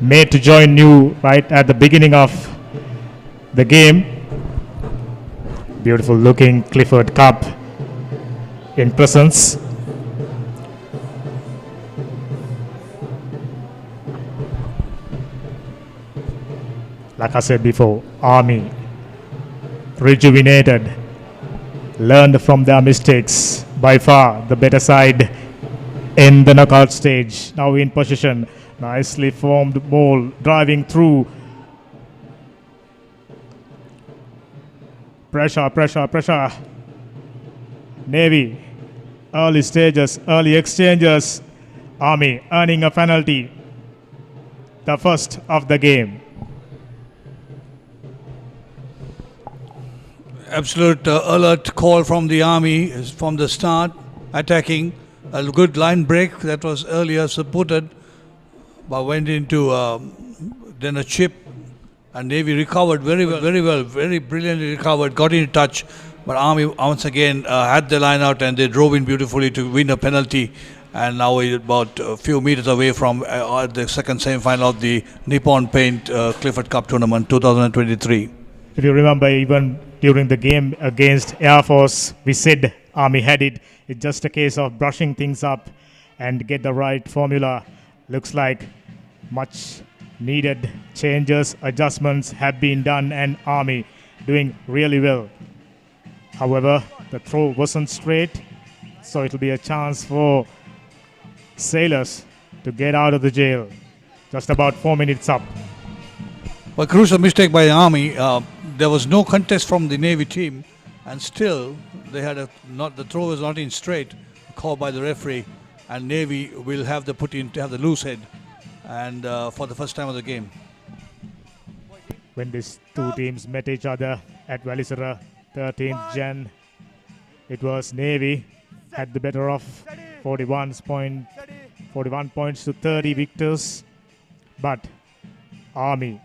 made to join new right at the beginning of the game. Beautiful looking Clifford Cup in presence. Like I said before, Army rejuvenated, learned from their mistakes. By far the better side in the knockout stage. Now in position, nicely formed ball driving through. Pressure. Navy, early stages, early exchanges. Army earning a penalty. The first of the game. Absolute alert call from the Army from the start, attacking. A good line break that was earlier supported, but went into then a chip, and Navy recovered very well, very brilliantly recovered, got in touch, but Army once again had the line out and they drove in beautifully to win a penalty, and now we're about a few meters away from the second semi-final of the Nippon Paint Clifford Cup Tournament 2023. If you remember, even during the game against Air Force, we said Army had it. It's just a case of brushing things up and get the right formula. Looks like much needed changes, adjustments have been done, and Army doing really well. However, the throw wasn't straight, so it'll be a chance for Sailors to get out of the jail. Just about 4 minutes up. A crucial mistake by the Army. There was no contest from the Navy team, and still they had the throw was not in straight, called by the referee, and Navy will have the have the loose head, and for the first time of the game. When these two teams met each other at Valisara, 13th Jan, it was Navy had the better of 41 points to 30 victors, but Army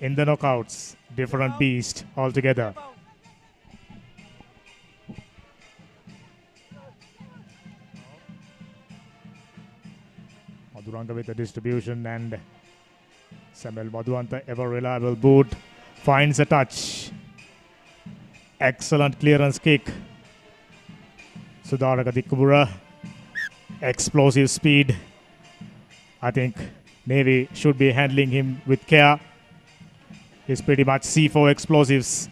in the knockouts, different beast altogether. Madhuranga with the distribution, and Samuel Madhuanta, ever reliable boot, finds a touch. Excellent clearance kick. Sudaraka Dikubura, explosive speed. I think Navy should be handling him with care. He's pretty much C4 explosives.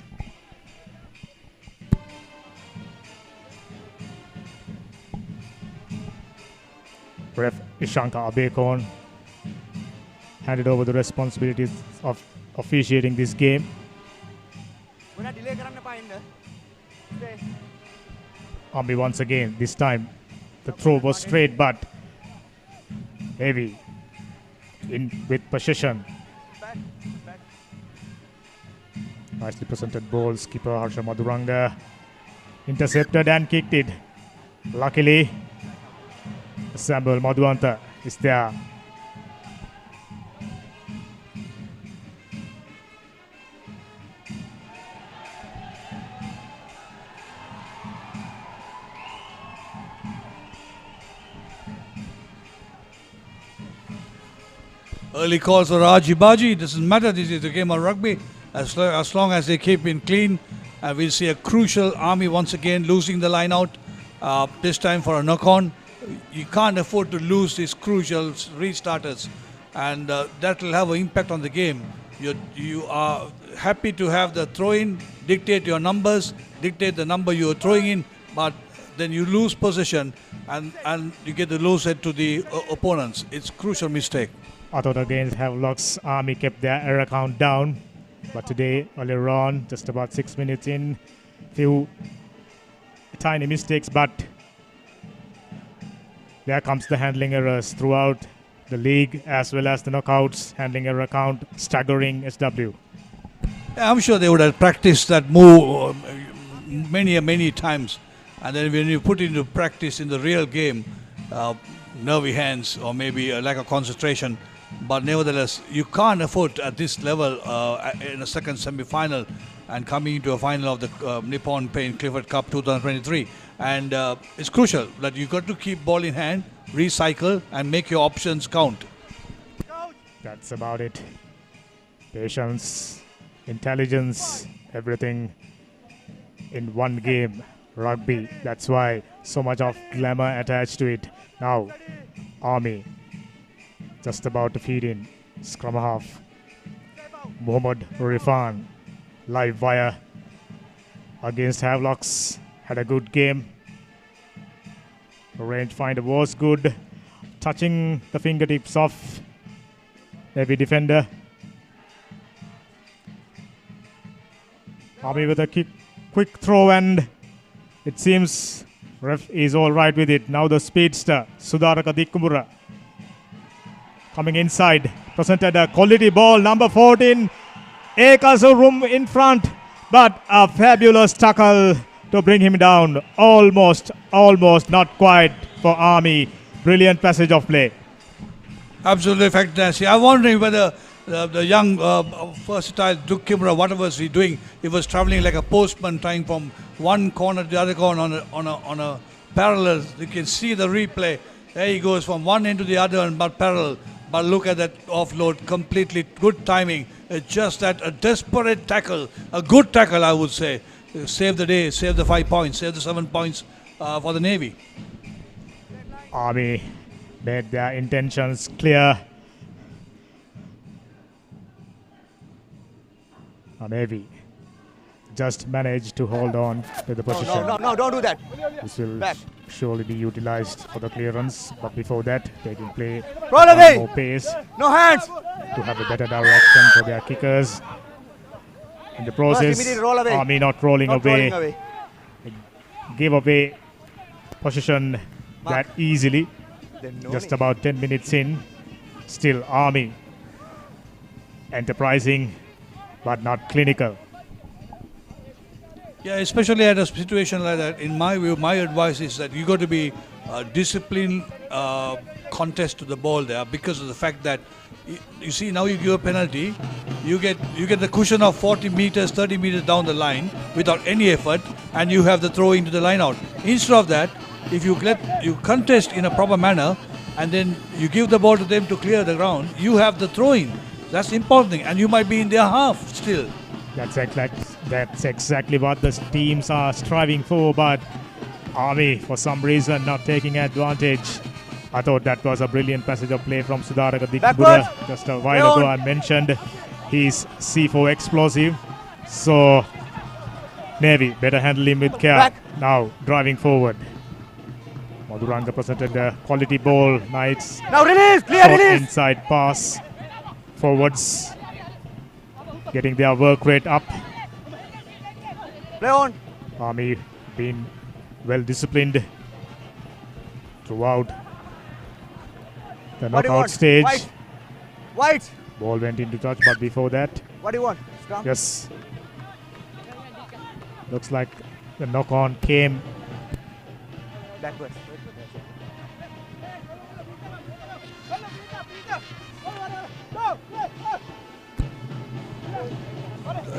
Ref Ishanka Abekon handed over the responsibilities of officiating this game. Army once again, this time the throw was straight, but Heavy in with possession. Nicely presented ball, skipper Harsha Madhuranga intercepted and kicked it. Luckily, Samuel Madhuanta is there. Early calls for Raji Baji. It doesn't matter, this is a game of rugby. As long as they keep it clean, we'll see a crucial Army once again losing the line out, this time for a knock-on. You can't afford to lose these crucial restarters, and that will have an impact on the game. You are happy to have the throw-in, dictate your numbers, dictate the number you are throwing in, but then you lose possession and you get the loose head to the opponents. It's a crucial mistake. I thought against Havelocks, Army kept their error count down. But today, earlier on, just about 6 minutes in, few tiny mistakes, but there comes the handling errors throughout the league as well as the knockouts. Handling error count staggering SW. I'm sure they would have practiced that move many times, and then when you put it into practice in the real game, nervy hands or maybe a lack of concentration. But nevertheless, you can't afford at this level in a second semi-final and coming into a final of the Nippon Paint Clifford Cup 2023. And it's crucial that you got to keep ball in hand, recycle, and make your options count. That's about it. Patience, intelligence, everything in one game. Rugby. That's why so much of glamour attached to it. Now, Army just about to feed in. Scrum half. Mohammad Rifan live wire against Havelocks. Had a good game. Rangefinder was good. Touching the fingertips of heavy defender. Army with a quick throw, and it seems ref is all right with it. Now the speedster, Sudaraka Dikkumura, coming inside. Presented a quality ball, number 14. Acres of room in front, but a fabulous tackle to bring him down. Almost, not quite for Army. Brilliant passage of play. Absolutely fantastic. I'm wondering whether the young versatile Duke Kimura, whatever was he doing, he was traveling like a postman, trying from one corner to the other corner on a parallel. You can see the replay. There he goes from one end to the other, but parallel. But look at that offload, completely good timing. It's just that a desperate tackle, a good tackle, I would say. Save the day, save the 5 points, save the 7 points for the Navy. Army made their intentions clear. Navy just managed to hold on to the position. No, don't do that. This will Back. surely be utilized for the clearance, but before that, taking play Roll away. more pace No hands. to have a better direction for their kickers. In the process, immediate roll away. Army not rolling Not away, rolling away. gave away position that easily. Then no Just need. about 10 minutes in, still Army enterprising but not clinical. Yeah, especially at a situation like that, in my view, my advice is that you got to be disciplined contest to the ball there, because of the fact that you see now you give a penalty, you get the cushion of 40 meters, 30 meters down the line without any effort, and you have the throw into the line out. Instead of that, if you contest in a proper manner, and then you give the ball to them to clear the ground, you have the throw-in. That's the important thing, and you might be in their half still. That's exactly what the teams are striving for, but Army, for some reason, not taking advantage. I thought that was a brilliant passage of play from Sudaraka Dikbura. Just a while ago I mentioned he's C4 explosive. So Navy better handle him with care. Now driving forward. Madhuranga presented a quality ball. Nice. Now release. Clear Short release. inside pass. Forwards getting their work rate up. Play on. Army being well disciplined throughout the What do you knockout want? stage. White. Ball went into touch, but before that, What do you want? Scrum. yes, looks like the knock on came. Backwards.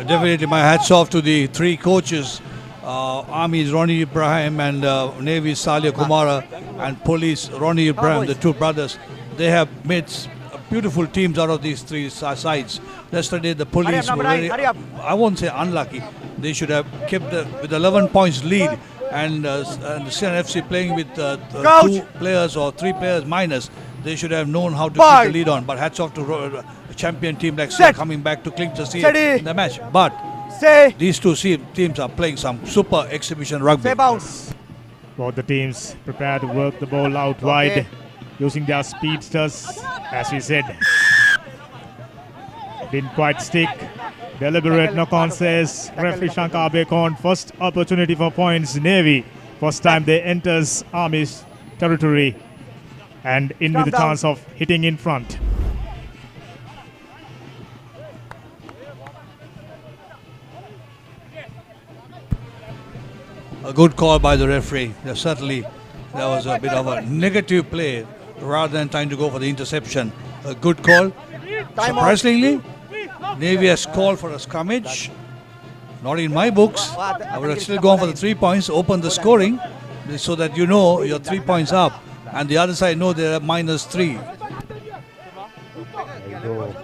Definitely my hats off to the three coaches. Army's Ronnie Ibrahim and Navy's Salia Kumara, and Police Ronnie Ibrahim, the two brothers. They have made beautiful teams out of these three sides. Yesterday the Police were very, I won't say unlucky. They should have kept with 11 points lead, and the CNFC playing with 2 players or 3 players minus. They should have known how to keep the lead on. But hats off to a champion team like Sea coming back to clinch the seat in the match. But these two teams are playing some super exhibition rugby. Bounce. Both the teams prepared to work the ball out wide using their speedsters. As we said, didn't quite stick. Deliberate knock-on, says referee Shankar Bekon. First opportunity for points, Navy. First time they enters Army's territory, and in with the chance of hitting in front. A good call by the referee. Certainly, there was a bit of a negative play rather than trying to go for the interception. A good call. Surprisingly, Navy has called for a scrummage. Not in my books. I would have still gone for the 3 points, open the scoring, so that you know you're 3 points up, and the other side know they're -3. There you go.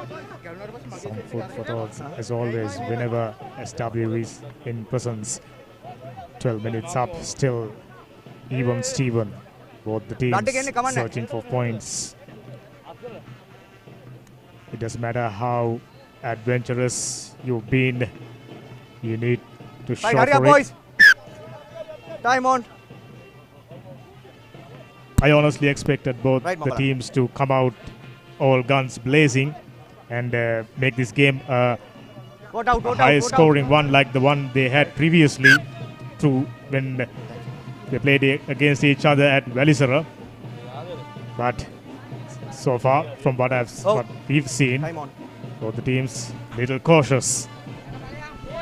food for thought, as always, whenever SW is in presence. 12 minutes up, still even Steven. Both the teams searching for points. It doesn't matter how adventurous you've been, you need to show Hurry for up, it. boys. Time on. I honestly expected both Right, the Mamala. teams to come out all guns blazing and make this game a Vote out, vote out, high vote scoring one like the one they had previously through when they played against each other at Valisara. But so far, from what we've out. seen, Time on. both the teams little cautious.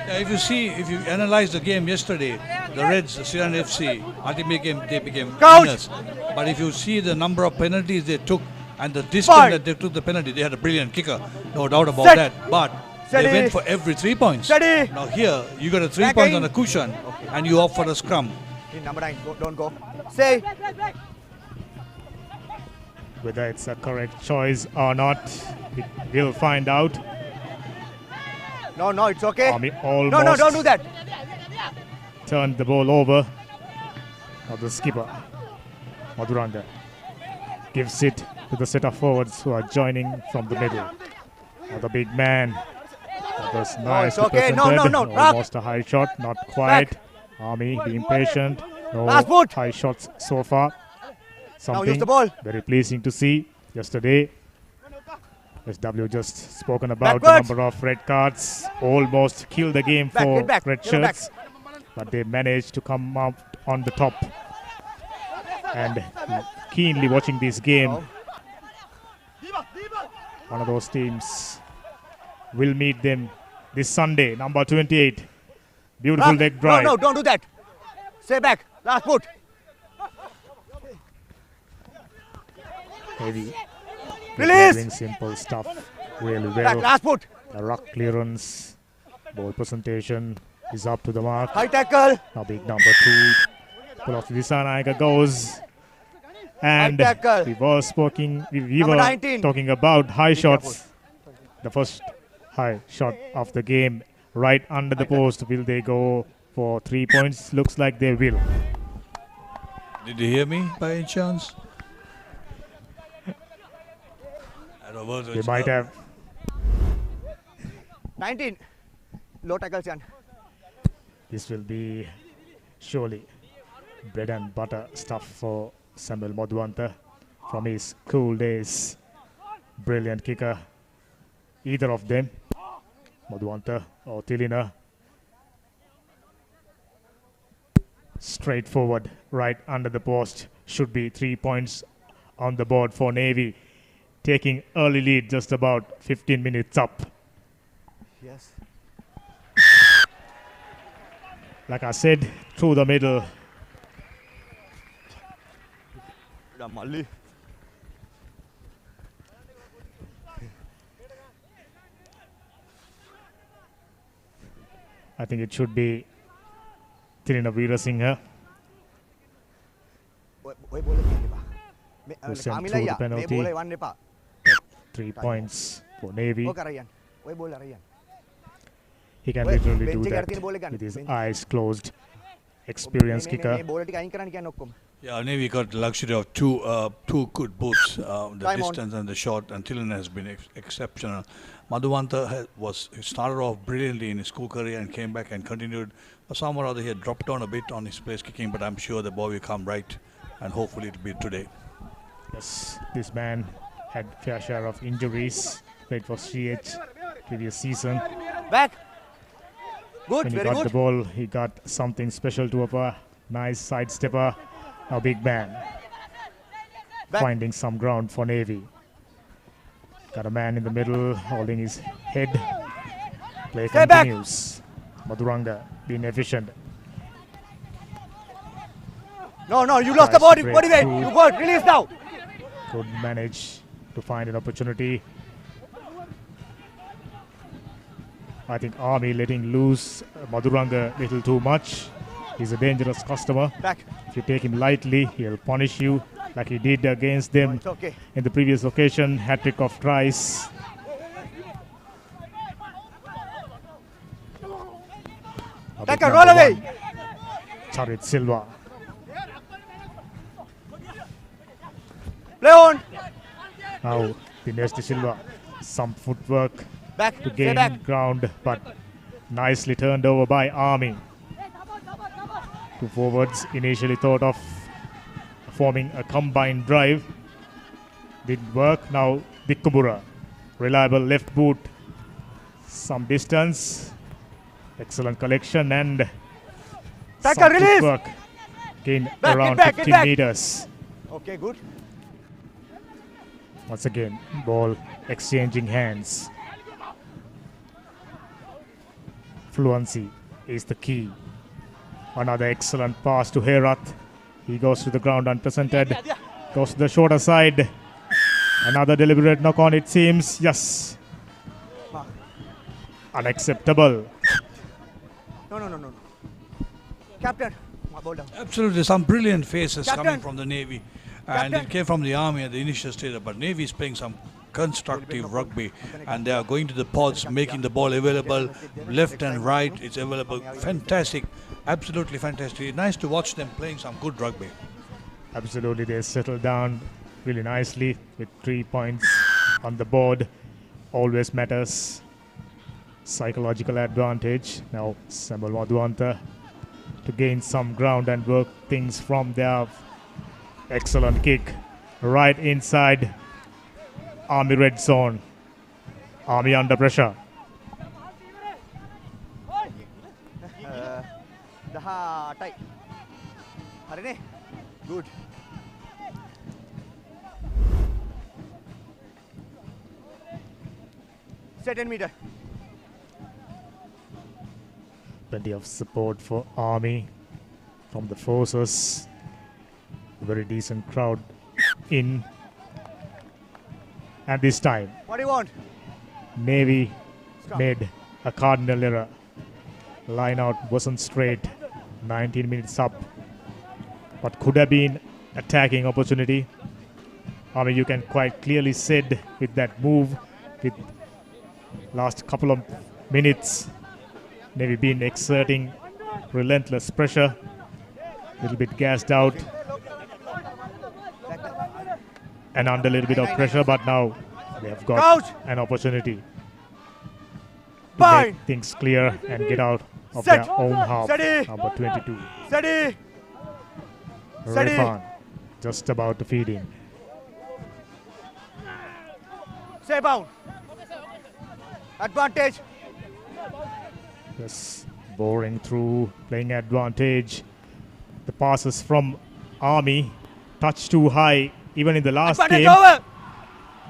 Yeah, if you analyze the game yesterday, the Reds, the Siran FC, ultimately they became Coach! winners. But if you see the number of penalties they took and the distance Five. that they took the penalty, they had a brilliant kicker, no doubt about Set. that. But Steady. they went for every 3 points. Steady. Now here, you got a 3 Back points in. on a cushion and you opt for a scrum. Number 9, don't go. Stay. Whether it's a correct choice or not, we'll find out. No, it's okay. Army almost No, don't do that. turned the ball over. Now the skipper, Madhuranga, gives it to the set of forwards who are joining from the middle. Now the big man. That was nice. it's okay. No, represented. Rock. Almost a high shot, not quite. Back. Army being patient. No Last foot. high shots so far. Now use Something the ball. very pleasing to see. Yesterday, SW just spoken about Backwards. the number of red cards. Almost killed the game Back, for get back, red get back. shirts. But they managed to come out on the top. And keenly watching this game, Oh. one of those teams will meet them this Sunday, number 28. Beautiful Rock. leg drive. No, don't do that. Stay back. Last foot. Heavy. Release. Doing simple stuff really Back. well. Last foot. The ruck clearance, ball presentation is up to the mark. High tackle. Now big number 2. Pull off Disanaika goes. And High tackle. we were Number 19. talking about high shots. careful. The first high shot of the game right under the post. Will they go for 3 points? Looks like they will. Did you hear me by any chance? They might have. 19. Low tackle, Jan. This will be surely bread and butter stuff for Samuel Modwanta from his cool days. Brilliant kicker. Either of them, Modwanta or Tilina. Straightforward, right under the post. Should be 3 points on the board for Navy. Taking early lead just about 15 minutes up. Yes. Like I said, through the middle. Malli. I think it should be Tirina Veerasinghe Oi bola tiyanne epa. who sent Amila through the ya. Me penalty. bola ewanne epa. 3 points for Navy. Oka Ryan. Oi bola Ryan. He can Oi, literally bench do එක යට that තියෙන බෝල එක ගන්න. with his bench. eyes closed. Experienced මේ kicker. බෝල ටික අයින් කරන්න කියන්නේ ඔක්කොම. Yeah, Navy got the luxury of two good boots, the Time on. distance and the shot, and Thilan has been exceptional. Madhuvanta he started off brilliantly in his school career and came back and continued. For some or other, he had dropped down a bit on his place kicking, but I'm sure the boy will come right, and hopefully it'll be today. Yes, this man had fair share of injuries. Played for CH previous season. Back. Good, When he very got the good. ball, he got something special to offer. Nice side stepper. A big man. Back. Finding some ground for Navy. Got a man in the middle holding his head. Play Stay back. continues. Madhuranga being efficient. No, you lost the Tries to body break weight. through. You got release now. Could manage to find an opportunity. I think Army letting loose Madhuranga a little too much. He's a dangerous customer. Back. If you take him lightly, he'll punish you like he did against them It's okay. in the previous occasion. Hat-trick of tries. big Lanka, number roll away. 1, Charit Silva. Play on. Now Dinesh De Silva, some footwork Back. to Stay gain back. ground, but nicely turned over by Army. Two forwards initially thought of forming a combined drive. Didn't work. Now Dikkubura, reliable left boot, some distance, excellent collection and Taka, some release. footwork. Gain Back, around get 15 back. meters. Okay, good. Once again, ball exchanging hands. Fluency is the key. Another excellent pass to Herath. He goes to the ground unpresented. Goes to the shorter side. Another deliberate knock on, it seems. Yes. Unacceptable. No. Captain. Ball down. Absolutely, some brilliant faces Captain. coming from the Navy. And Captain. it came from the Army at the initial stage, but Navy is playing some constructive rugby, and they are going to the pods, making the ball available left and right. It's available. Fantastic, absolutely fantastic. Nice to watch them playing some good rugby. Absolutely, they settled down really nicely with 3 points on the board. Always matters. Psychological advantage. Now Samuel Madhuanta to gain some ground and work things from there. Excellent kick right inside Army red zone. Army under pressure. Tight. Harine. Good. Stay 10 meter. Plenty of support for Army from the forces. Very decent crowd in. And this time, What do you want? Navy Stop. made a cardinal error. Line out wasn't straight. 19 minutes up. What could have been attacking opportunity. I mean, you can quite clearly said with that move, with last couple of minutes, Navy been exerting relentless pressure. Little bit gassed out and under a little bit of pressure, but now they have got Coach. an opportunity to Fine. make things clear and get out of Set. their own half. Steady. Number 22. Steady. Steady. Refan just about to feed in. Stay bound. Advantage. Yes, boring through, playing advantage. The passes from Army touch too high, even in the last Advantage game. over.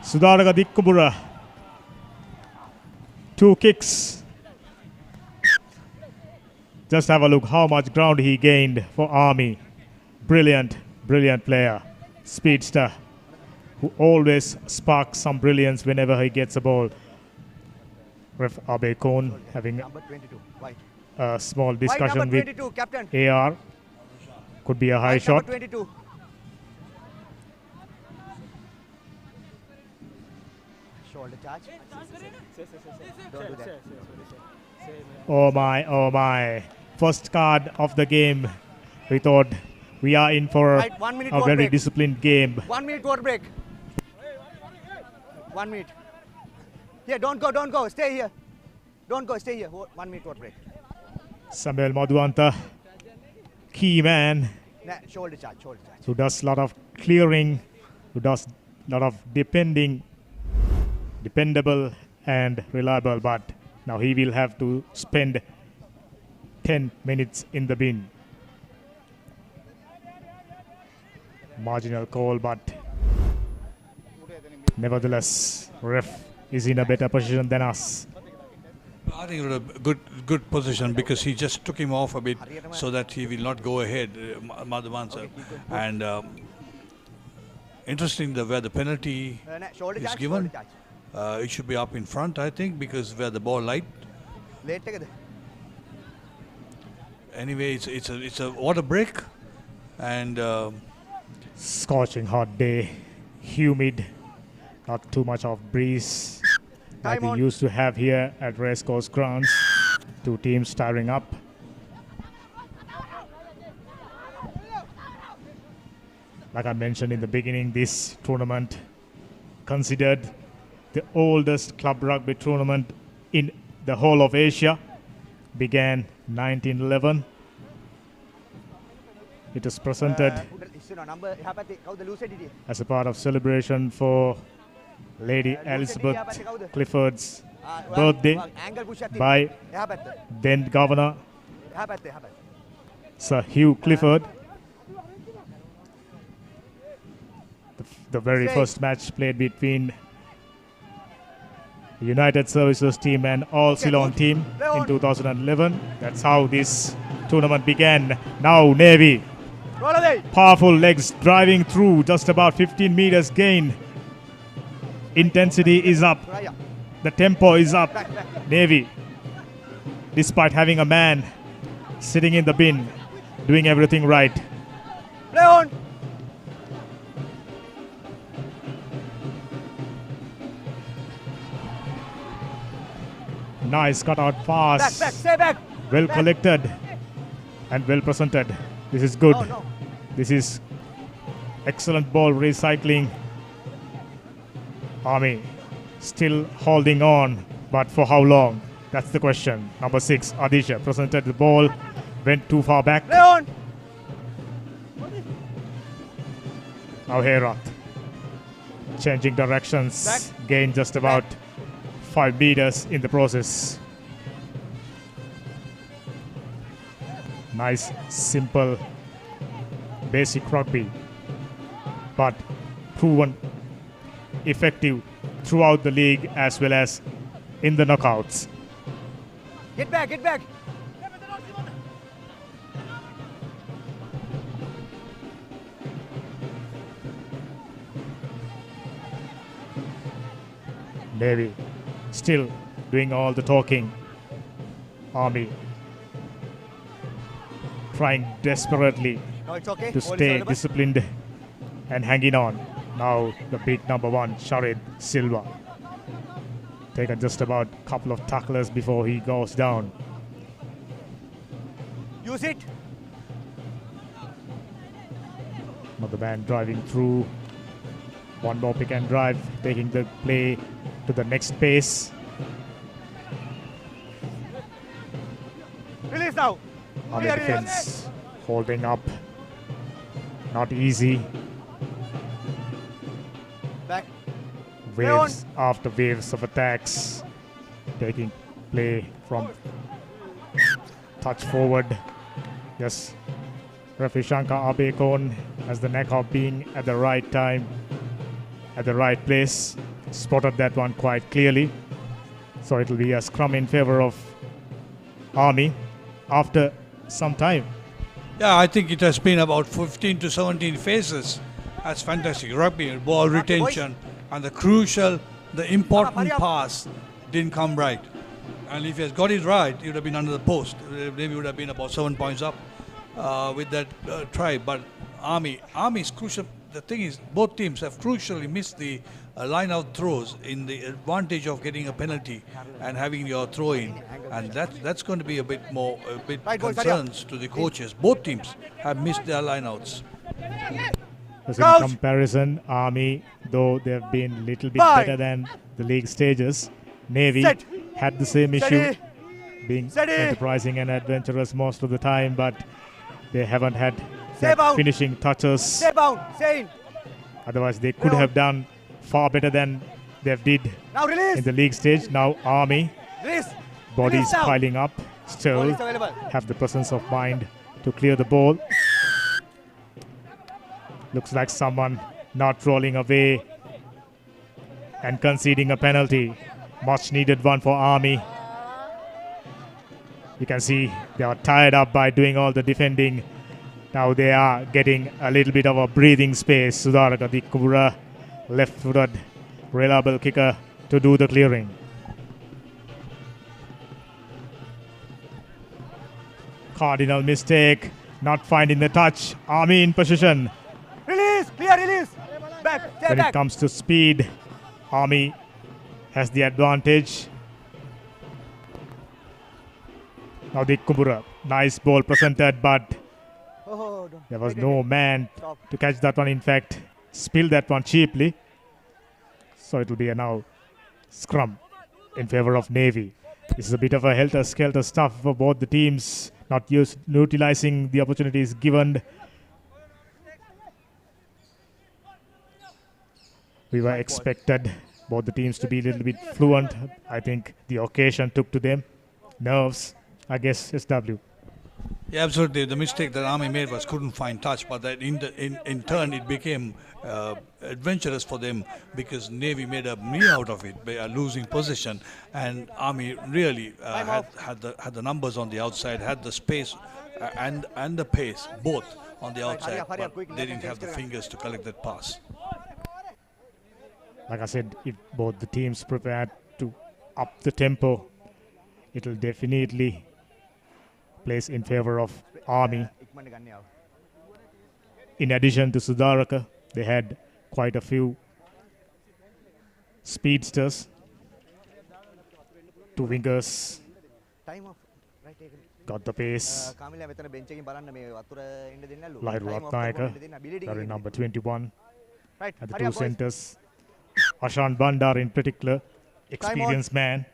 Sudaraka Dikkubura. 2 kicks. Just have a look how much ground he gained for Army. Brilliant, brilliant player. Speedster, who always sparks some brilliance whenever he gets a ball. Ref Abe Kohn having Number 22. White. a small White discussion number with 22, captain. AR. Could be a high White shot. number 22. Shoulder charge. Don't do that. Oh my, oh my. First card of the game. We thought we are in for Right, 1 minute a water very break. disciplined game. 1 minute water break. 1 minute. Here, don't go. Stay here. Don't go, stay here. 1 minute water break. Samuel Madhuanta, key man, Nah, shoulder charge. who does a lot of clearing, who does a lot of dependable and reliable, but now he will have to spend 10 minutes in the bin. Marginal call, but nevertheless, ref is in a better position than us. I think it was a good position because he just took him off a bit so that he will not go ahead, Madhuvan. And interesting where the penalty Shoulder is charge. given. Shoulder charge. It should be up in front, I think, because where the ball light. Late together. Anyway, it's a water break, and Scorching hot day, humid, not too much of breeze like Time we on. used to have here at Racecourse Grounds. Two teams tiring up. Like I mentioned in the beginning, this tournament considered the oldest club rugby tournament in the whole of Asia. Began 1911. It was presented as a part of celebration for Lady Elizabeth Clifford's birthday by then Governor Sir Hugh Clifford. The very first match played between the United Services team and All Ceylon team in 2011. That's how this tournament began. Now Navy, powerful legs driving through, just about 15 meters gain. Intensity is up. The tempo is up. Navy, despite having a man sitting in the bin, doing everything right. Play on. Nice cut out pass. Stay back. Well collected and well presented. This is good. No. This is excellent ball recycling. Army still holding on, but for how long? That's the question. Number 6, Adisha presented the ball, went too far back. Play on. Now Herat changing directions, Back. gained just about 5 meters in the process. Nice, simple, basic rugby, but proven effective throughout the league as well as in the knockouts. Get back. Navy still doing all the talking. Army trying desperately No, it's okay. to Ball is stay available. disciplined and hanging on. Now the big number 1, Sharid Silva, taken just about a couple of tacklers before he goes down. Use it. Another man driving through. One more pick and drive, taking the play to the next pace. Release now. Army Clear, defense holding up. Not easy. Back. Waves after waves of attacks. Taking play from touch forward. Yes. Referee Shankar Abekon has the neck of being at the right time, at the right place. Spotted that one quite clearly. So it'll be a scrum in favor of Army after some time. Yeah, I think it has been about 15 to 17 phases. That's fantastic. Rugby, ball retention, and the crucial, the important pass didn't come right. And if he has got it right, he would have been under the post. Maybe would have been about 7 points up with that try. But Army's crucial. The thing is, both teams have crucially missed the line-out throws in the advantage of getting a penalty and having your throw-in, and that's going to be a bit Right, boys, concerns to the coaches. Both teams have missed their line-outs. Because in comparison, Army, though they've been a little bit better than the league stages, Navy Set. had the same issue, Steady. being Steady. enterprising and adventurous most of the time, but they haven't had Stay that bound. finishing touches. Stay bound. Stay in. Otherwise, they could Play on. have done far better than they did Now release. in the league stage. Now Army, Release. bodies Release now. piling up, Ball still is available. have the presence of mind to clear the ball. Looks like someone not rolling away and conceding a penalty. Much needed one for Army. You can see they are tired up by doing all the defending. Now they are getting a little bit of a breathing space. Sudaraka Dikura, left-footed, reliable kicker to do the clearing. Cardinal mistake, not finding the touch. Army in position. Release. Clear. Release. Back. Stay When it back. comes to speed, Army has the advantage. Now the Kumbura, nice ball presented, but Oh, don't. There was Wait, no wait, man Stop. to catch that one. In fact, spilled that one cheaply. So it will be a now scrum in favor of Navy. This is a bit of a helter-skelter stuff for both the teams, not utilizing the opportunities given. We were expected both the teams to be a little bit fluent. I think the occasion took to them. Nerves, I guess, SW. Yeah, absolutely. The mistake that Army made was couldn't find touch, but that in turn it became adventurous for them because Navy made a meal out of it by losing possession, and Army really had the numbers on the outside, had the space and the pace both on the outside, hurry up, but quickly, they let them didn't have the change fingers to collect that pass. Like I said, if both the teams prepared to up the tempo, it will definitely place in favor of Army. In addition to Sudaraka, they had quite a few speedsters, two wingers, Time off. Right, take it. got the pace. කාමිලා මෙතන bench එකකින් බලන්න මේ වතුර එන්න දෙන්නේ නැල්ලු. Lahir Time off Ratnayaka, කරපුවම එන්න දෙන්න. Bleeding wearing එකකින්. number 21, Right. at the Hurry two up, boys. centers. Ashan Bandar in particular, experienced man.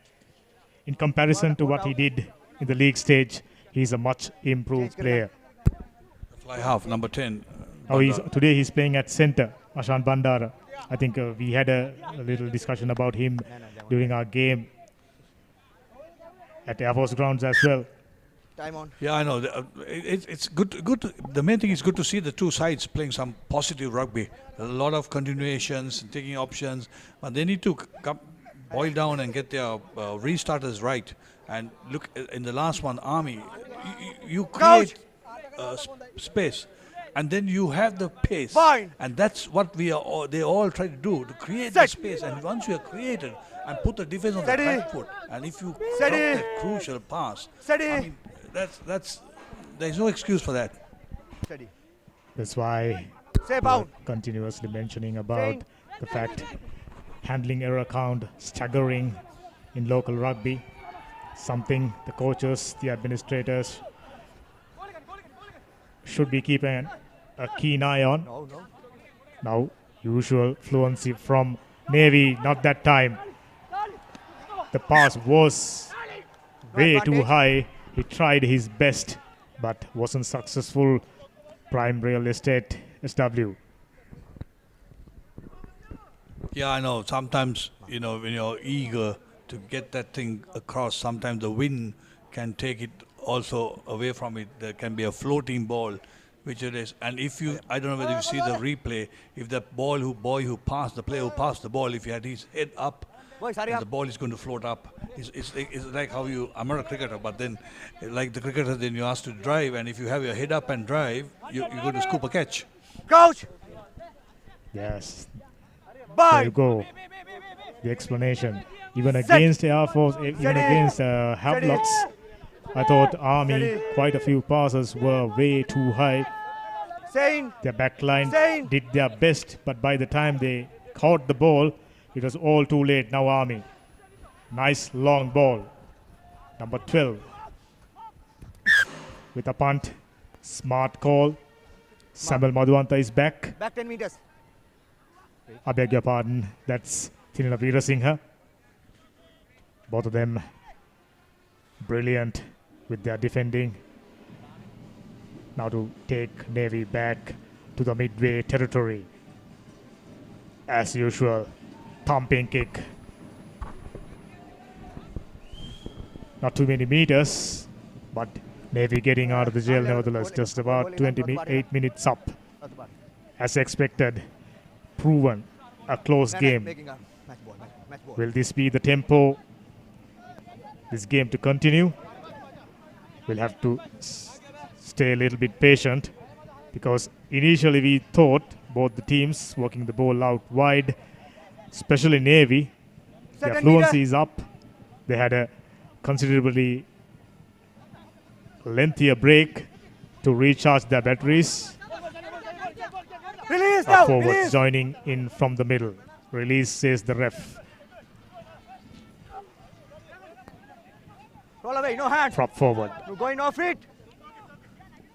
In comparison to what he did in the league stage, he's a much improved player. Fly half, number 10. Now today he's playing at center, Ashan Bandara. I think we had a little discussion about him during our game at Air Force grounds as well. Time on. Yeah, I know. It's good. The main thing is good to see the two sides playing some positive rugby. A lot of continuations, taking options, but they need to boil down and get their restarters right. And look, in the last one, Army, you create space, and then you have the pace, Fine. and that's what they all try to do, to create the space. And once you have created and put the defense on Steady. the back foot, and if you drop Steady. that crucial pass, Steady. I mean, there's no excuse for that. Steady. That's why Stay we're bound. continuously mentioning about Staying. the fact handling error count staggering in local rugby. Something the coaches, the administrators should be keeping a keen eye on. No, no. Now, usual fluency from Navy, not that time. The pass was way too high. He tried his best, but wasn't successful. Prime real estate, SW. Yeah, I know. Sometimes, when you're eager to get that thing across, sometimes the wind can take it also away from it. There can be a floating ball, which it is. And if I don't know whether you see the replay, if the player who passed the ball, if he had his head up, Boys, hurry and up. the ball is going to float up. It's like how I'm not a cricketer, but then, like the cricketer, then you asked to drive, and if you have your head up and drive, you're going to scoop a catch. Coach. Yes, there Bye. you go. The explanation. Even against Air Force, even against Havelocks, I thought Army, Steady. quite a few passes were way too high. Sane. Their backline Sane. did their best, but by the time they caught the ball, it was all too late. Now Army. Nice long ball. Number 12. With a punt. Smart call. Samuel Madhuanta is back. Back 10 meters. I beg your pardon. That's Thinila Veerasinghe. Both of them brilliant with their defending. Now to take Navy back to the midway territory. As usual, thumping kick. Not too many meters, but Navy getting out of the jail nevertheless. Just about 28 minutes up. As expected, proven a close game. Making a match ball. Match ball. Will this be the tempo? This game to continue? We'll have to stay a little bit patient because initially we thought both the teams working the ball out wide, especially Navy, their Second fluency meter. is up. They had a considerably lengthier break to recharge their batteries. Release Our now. forwards Release. joining in from the middle. Release, says the ref. Roll away. No hands. Prop forward. You're going off it.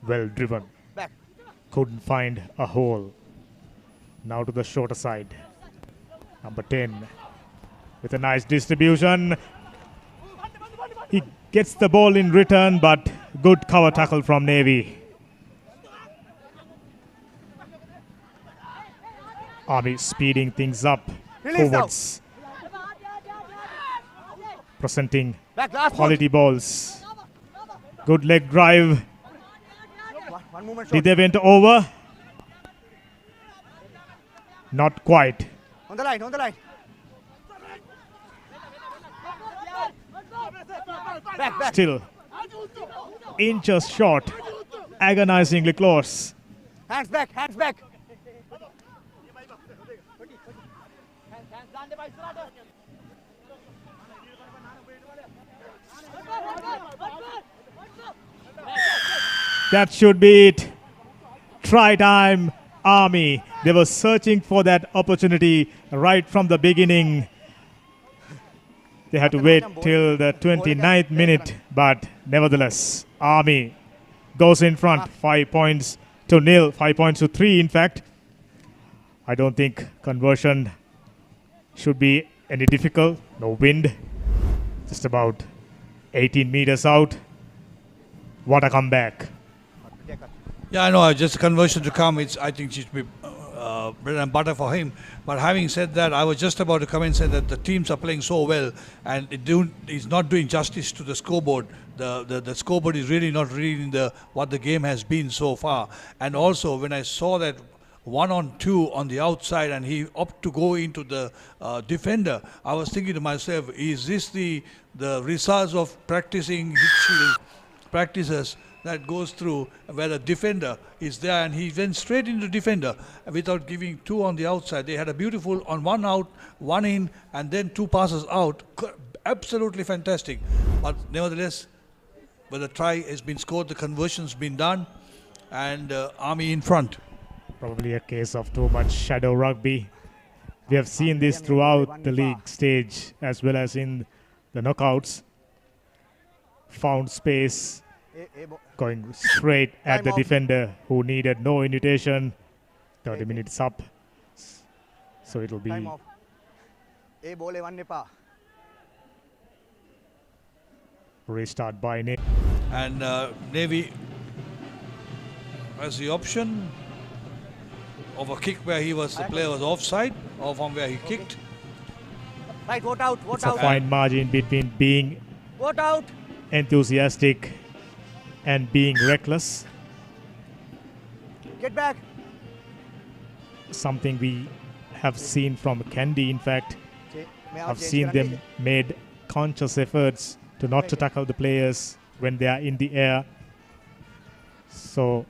Well driven. Back. couldn't find a hole. Now to the shorter side. Number 10 with a nice distribution. He gets the ball in return, but good cover tackle from Navy. Army speeding things up forwards. Presenting quality balls. Good leg drive. One movement Did short. they went over? Not quite. On the line, on the line. Back. Still inches short. Agonizingly close. Hands back, hands back. That should be it. Try time, Army. They were searching for that opportunity right from the beginning. They had to wait till the 29th minute, but nevertheless, Army goes in front. 5 points to nil, 5 points to 3, in fact. I don't think conversion should be any difficult. No wind. Just about 18 meters out. What a comeback. Yeah, I know. Just conversion to come. I think it should be bread and butter for him. But having said that, I was just about to come and say that the teams are playing so well, and it's not doing justice to the scoreboard. The scoreboard is really not reading what the game has been so far. And also, when I saw that 1-on-2 on the outside, and he opted to go into the defender, I was thinking to myself, is this the results of practicing practices that goes through where the defender is there, and he went straight into defender without giving two on the outside. They had a beautiful on one out, one in, and then two passes out. Absolutely fantastic. But nevertheless, when the try has been scored, the conversion's been done, and Army in front. Probably a case of too much shadow rugby. We have seen this throughout the league stage as well as in the knockouts. Found space, going straight at the defender who needed no invitation. 30 minutes up. So it'll be Time off. Ball one nipa. restart by Navy. And Navy has the option of a kick where the player was offside, or from where he kicked. Right, vote out, vote It's a out. fine margin between being Vote out. enthusiastic and being reckless. Get back. Something we have seen from Candy, in fact. I've seen them made conscious efforts to not to tackle the players when they are in the air. So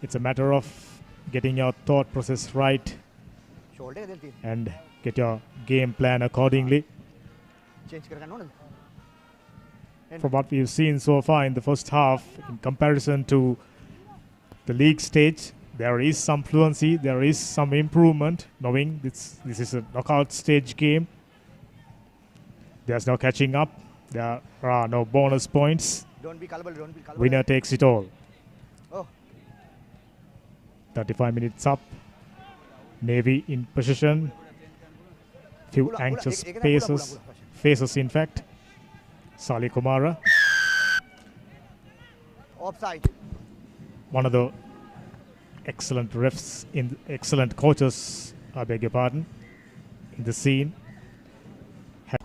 it's a matter of getting your thought process right and get your game plan accordingly. From what we've seen so far in the first half, in comparison to the league stage, there is some fluency, there is some improvement, knowing this is a knockout stage game. There's no catching up, there are no bonus points. Don't be gullible, don't be gullible. Winner takes it all. Oh. 35 minutes up. Navy in position. Few anxious faces, in fact. Sali Kumara, Offside. one of the excellent refs, excellent coaches, I beg your pardon, in the scene.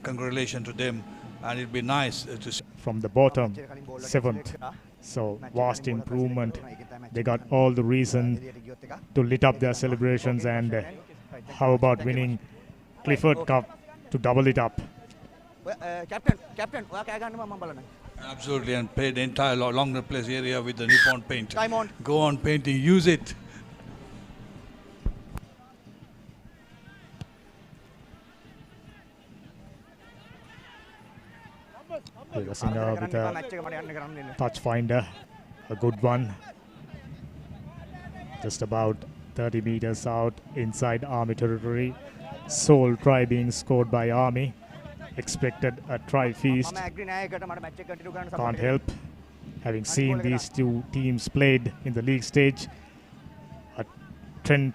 Congratulations to them, and it'd be nice to see. From the bottom, 7th. So vast improvement. They got all the reason to lit up their celebrations, and how about winning Clifford Cup to double it up? Captain. Absolutely, and paint the entire along the place area with the Nippon paint. Time on. Go on painting, use it. Singer with a touch finder, a good one. Just about 30 meters out inside Army territory. Sole try being scored by Army. Expected a try feast. Can't help. Having seen these two teams played in the league stage, 10,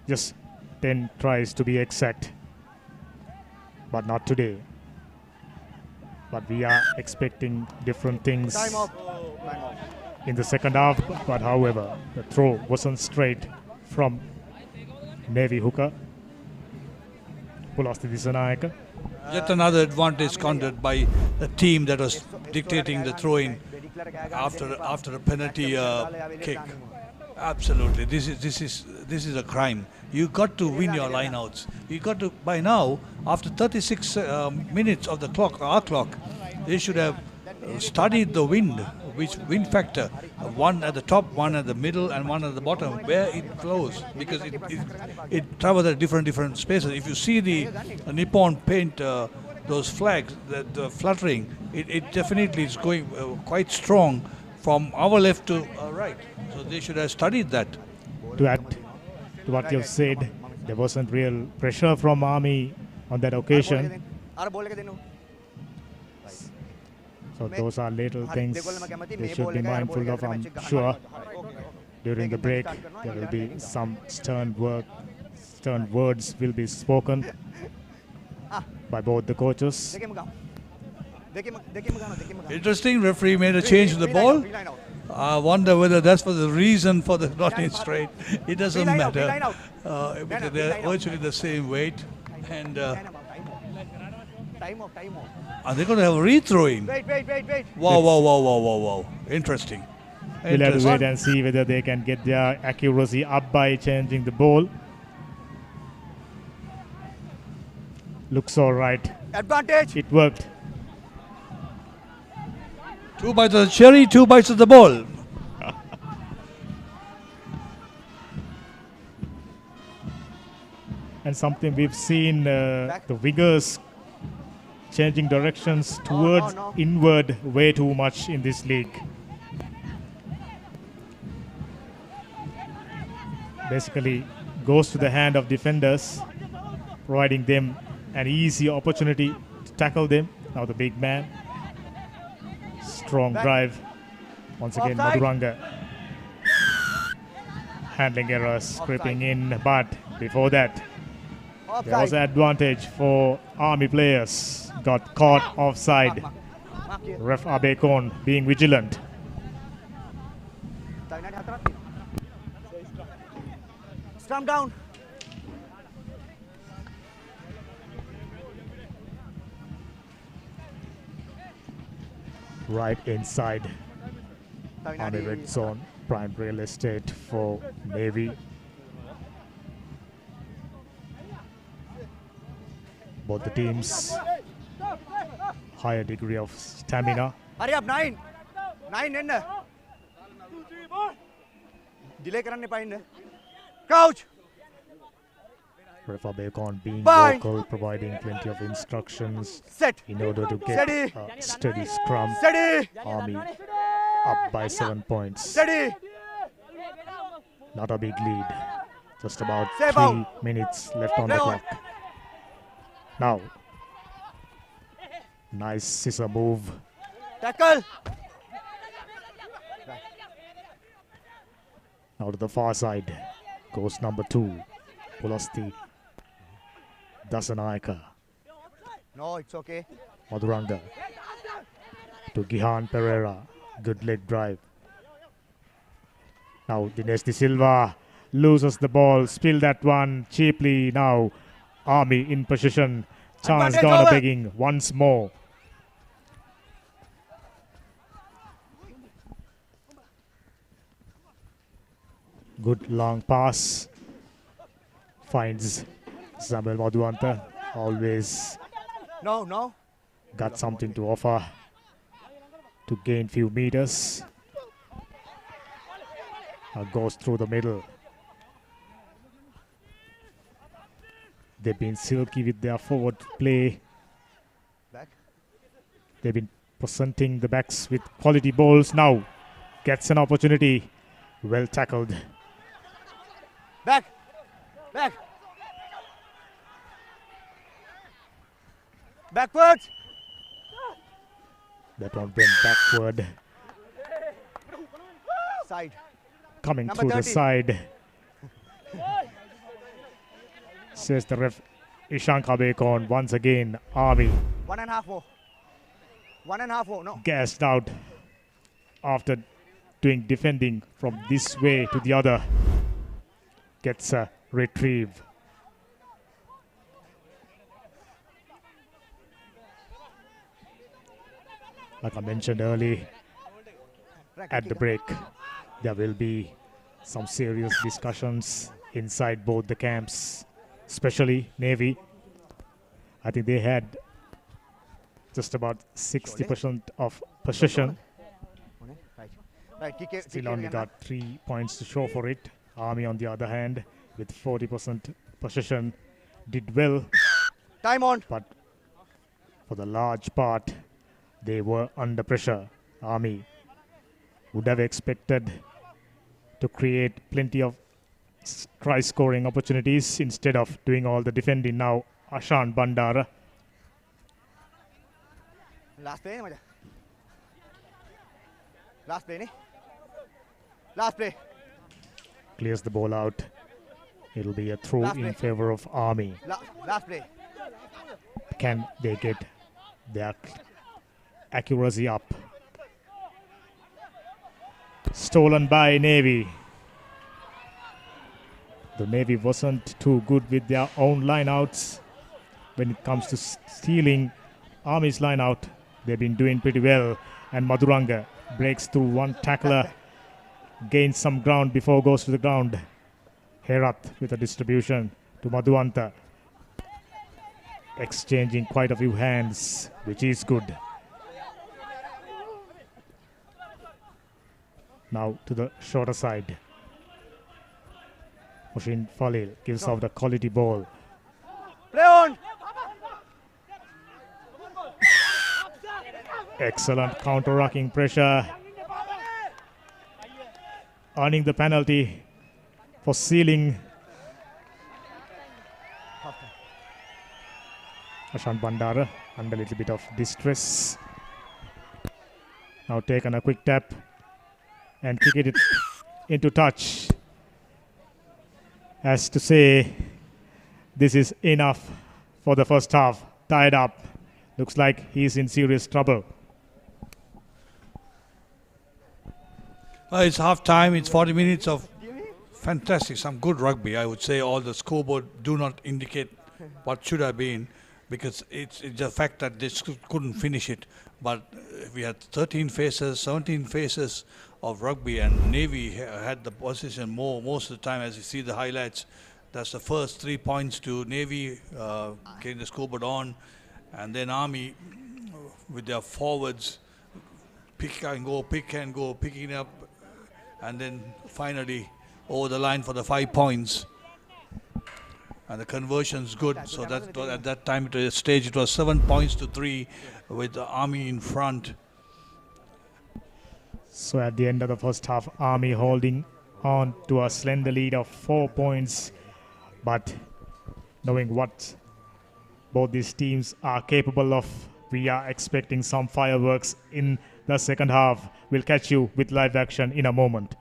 just 10 tries to be exact. But not today. But we are expecting different things Time off. Time off. in the second half. But however, the throw wasn't straight from Navy hooker. Pulasti Disanayaka. Yet another advantage squandered by the team that was dictating the throw-in after a penalty kick. Absolutely, this is a crime. You got to win your lineouts. You got to, by now, after 36 minutes of the clock, our clock, they should have studied the wind, which wind factor, one at the top, one at the middle, and one at the bottom, where it flows, because it travels at different spaces. If you see the Nippon paint those flags, the fluttering, it definitely is going quite strong from our left to our right. So they should have studied that. To add to what you've said, there wasn't real pressure from Army on that occasion. So those are little things they should be mindful of. I'm sure during the break there will be some stern words will be spoken by both the coaches. Interesting, referee made a change to the ball. I wonder whether that's for the reason for the not in straight. It doesn't matter because they're virtually the same weight. And are they going to have a re-throwing? Wait. Wow. Interesting. We'll have to wait and see whether they can get their accuracy up by changing the ball. Looks all right. Advantage. It worked. 2 bites of the cherry, 2 bites of the ball. And something we've seen the wingers changing directions towards inward way too much in this league. Basically goes to the hand of defenders, providing them an easy opportunity to tackle them. Now the big man. Strong drive. Once again, Maduranga. Handling errors creeping in, but before that, there was an advantage for Army players. Got caught offside. Ref Abekon being vigilant. Stump down. Right inside Army red zone. Prime real estate for Navy. Both the teams higher degree of stamina. Hurry up, 9 in there. Delay karanne painde. Crouch. Refa Bacon being vocal, providing plenty of instructions Set. in order to get Steady. a steady scrum. Steady. Army up by 7 points. Steady. Not a big lead. Just about Save 3 out. minutes left on the Play on. clock. Now, nice scissor move. Tackle. Now to the far side goes number 2, Pulasti Dasanayaka. No, it's okay. Maduranga to Gihan Pereira. Good leg drive. Now Dinesh De Silva loses the ball. Spill that one cheaply. Now Army in position. Chance Advantage Garner over. begging once more. Good long pass. Finds Samuel Madhuanta. Always No. got something to offer to gain few meters. Goes through the middle. They've been silky with their forward play. Back. They've been presenting the backs with quality balls. Now gets an opportunity. Well tackled. Back. Backwards. That one went backward. Side. Coming Number through the 30. side. says the ref Ishan Kabekon. Once again, Army 1.5 more. 1.5 more, no. gassed out after doing defending from this way to the other. Gets a retrieve. Like I mentioned early, at the break, there will be some serious discussions inside both the camps, especially Navy. I think they had just about 60% of possession. Right, kick it. Still only got 3 points to show for it. Army, on the other hand, with 40% possession, did well. Time on. But for the large part, they were under pressure. Army would have expected to create plenty of try scoring opportunities instead of doing all the defending. Now Ashan Bandara. Last play, Maja. Last play, ne? Last play. Clears the ball out. It'll be a throw in favor of Army. Last play. Can they get their accuracy up? Stolen by Navy. The Navy wasn't too good with their own lineouts. When it comes to stealing Army's lineout, they've been doing pretty well. And Maduranga breaks through one tackler, gains some ground before goes to the ground. Herat with a distribution to Madhuanta. Exchanging quite a few hands, which is good. Now to the shorter side. Hoshin Falil gives out a quality ball. Play on. Excellent counter-racking pressure. Earning the penalty for sealing. Ashan Bandara under a little bit of distress. Now taken a quick tap and kick it into touch. As to say, this is enough for the first half. Tied up. Looks like he's in serious trouble. It's half time. It's 40 minutes of fantastic, some good rugby. I would say all the scoreboard do not indicate what should have been, because it's the fact that they couldn't finish it. But we had 13 phases, 17 phases of rugby, and Navy had the possession most of the time. As you see the highlights, that's the first 3 points to Navy, getting the scoreboard on, and then Army with their forwards pick and go, picking up, and then finally over the line for the 5 points. And the conversion's good, so that at that time at the stage it was 7 points to 3 with the Army in front. So at the end of the first half, Army holding on to a slender lead of 4 points. But knowing what both these teams are capable of, we are expecting some fireworks in the second half. We'll catch you with live action in a moment.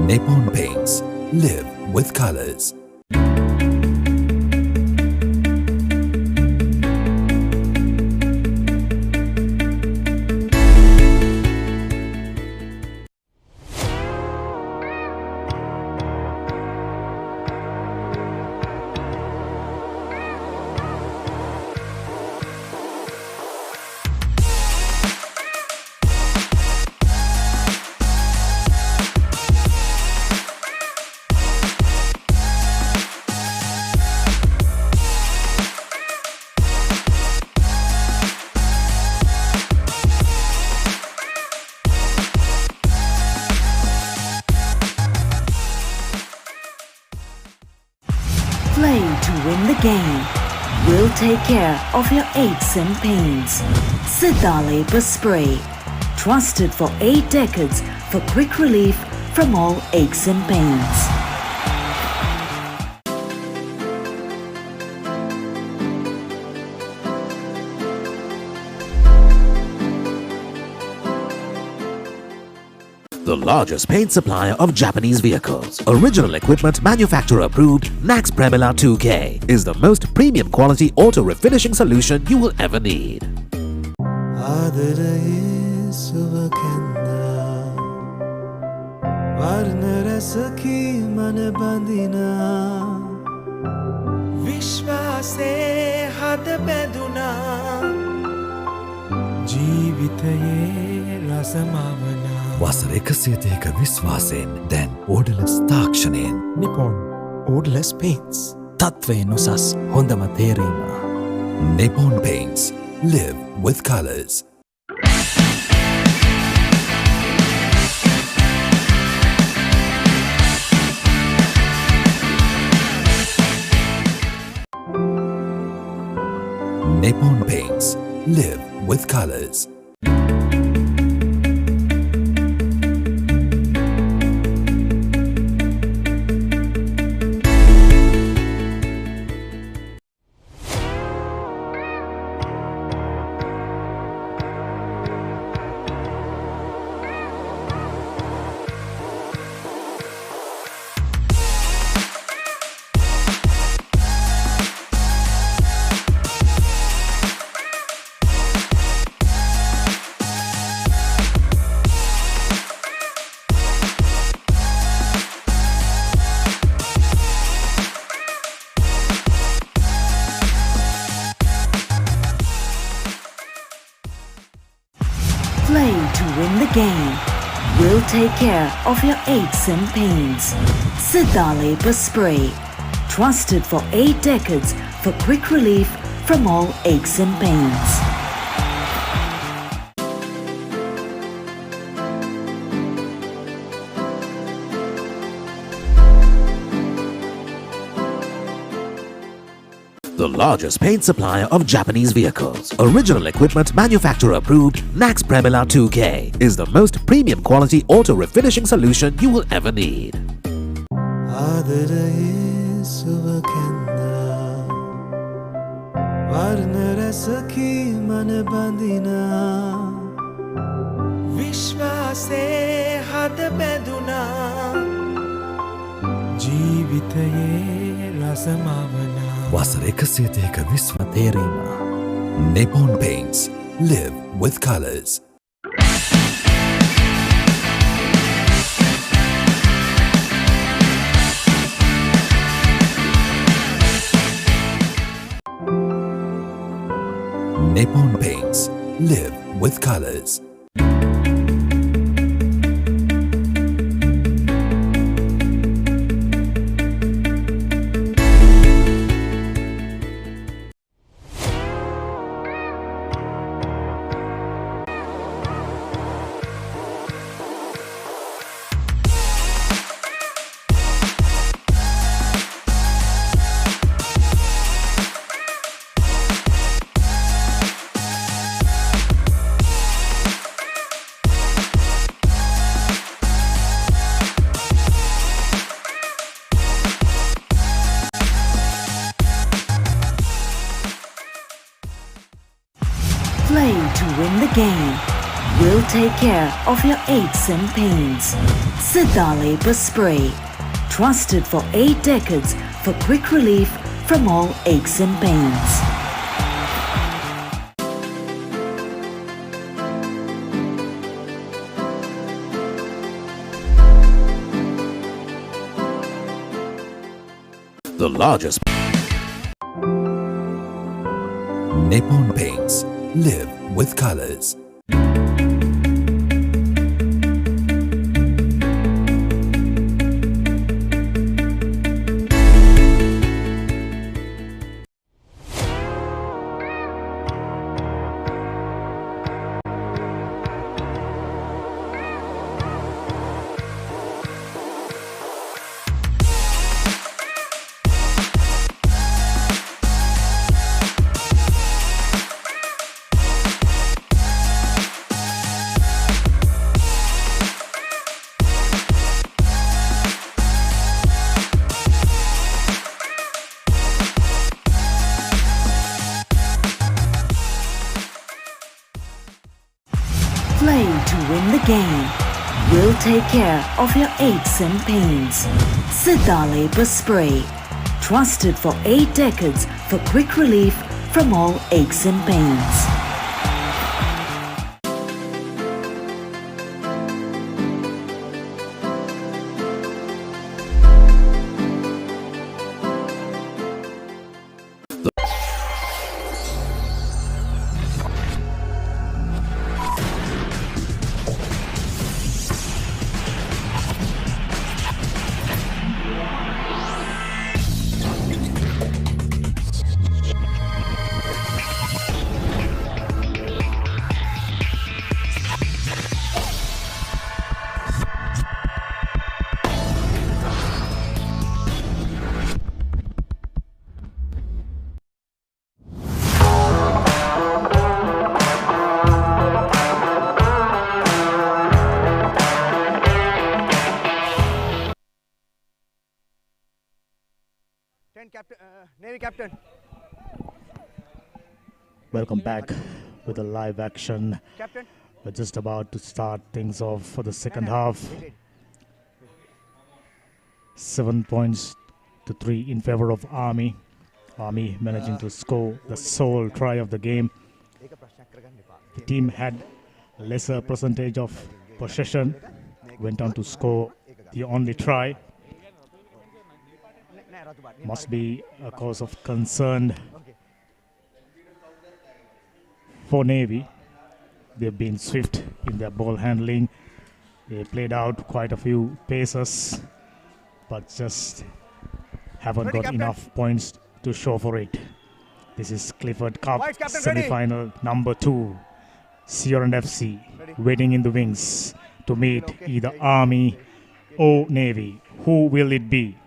Nippon Paints. Live with colors. to win the game. We'll take care of your aches and pains. Siddhale Spray. Trusted for 8 decades for quick relief from all aches and pains. The largest paint supplier of Japanese vehicles. Original equipment manufacturer approved Nax Premila 2K is the most premium quality auto refinishing solution you will ever need. වසර 130ක විශ්වාසයෙන් දැන් ඕඩලස් තාක්ෂණයෙන් Nippon Odorless Paints. තත්වයෙන් උසස් හොඳම තේරීම. Nippon Paints. Live with colors. Nippon Paints. Live with colors. Play to win the game. We'll take care of your aches and pains. Siddhale Spray. Trusted for 8 decades for quick relief from all aches and pains. The largest paint supplier of Japanese vehicles. Original equipment manufacturer approved Nax Premila 2K is the most premium quality auto refinishing solution you will ever need. වසර 130ක විශ්ව තේරීම. Nippon Paints. Live with colors. Nippon Paints. Live with colors. Play to win the game. We'll take care of your aches and pains. Siddhale Spray. Trusted for 8 decades for quick relief from all aches and pains. The largest Nippon Paints. Live with colors. take care of your aches and pains. Siddhale Spray. Trusted for 8 decades for quick relief from all aches and pains. Captain, Navy Captain. Welcome back with a live action. Captain. We're just about to start things off for the second half. 7 points to 3 in favor of Army. Army managing to score the sole try of the game. The team had a lesser percentage of possession, went on to score the only try. Must be a cause of concern for Navy. They've been swift in their ball handling. They played out quite a few paces, but just haven't got enough points to show for it. This is Clifford Cup semi-final number 2. Sierra FC waiting in the wings to meet either Army or Navy. Who will it be?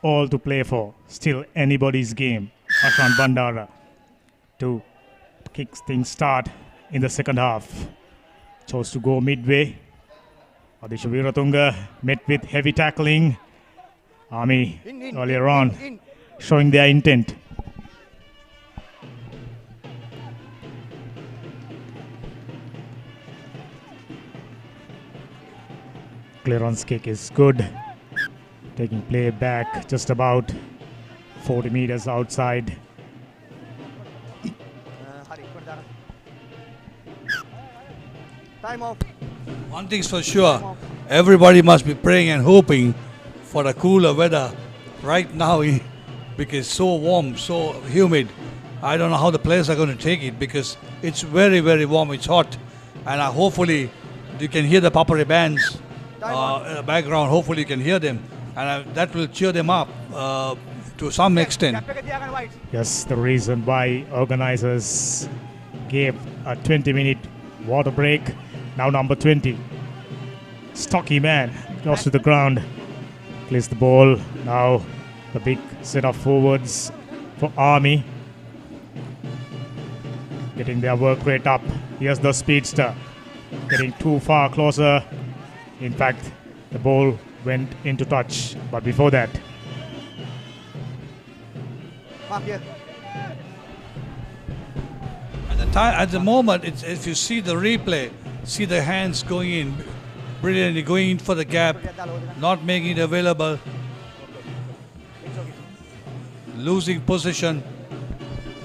All to play for. Still anybody's game. Ashan Bandara to kick things start in the second half. Chose to go midway. Adisha Viratunga met with heavy tackling. Army earlier on showing their intent. Clearance kick is good. Taking play back just about 40 meters outside. Time off. One thing's for sure, everybody must be praying and hoping for the cooler weather right now because it's so warm, so humid. I don't know how the players are going to take it because it's very, very warm, it's hot. And hopefully you can hear the Papare bands in the background, hopefully you can hear them. And that will cheer them up to some extent. Yes, the reason why organizers gave a 20-minute water break. Now number 20, stocky man, close to the ground, clears the ball. Now the big set of forwards for Army, getting their work rate up. Here's the speedster, getting too far closer. In fact, the ball went into touch, but before that, At the moment, if you see the replay, see the hands going in, brilliantly going in for the gap, not making it available, losing position.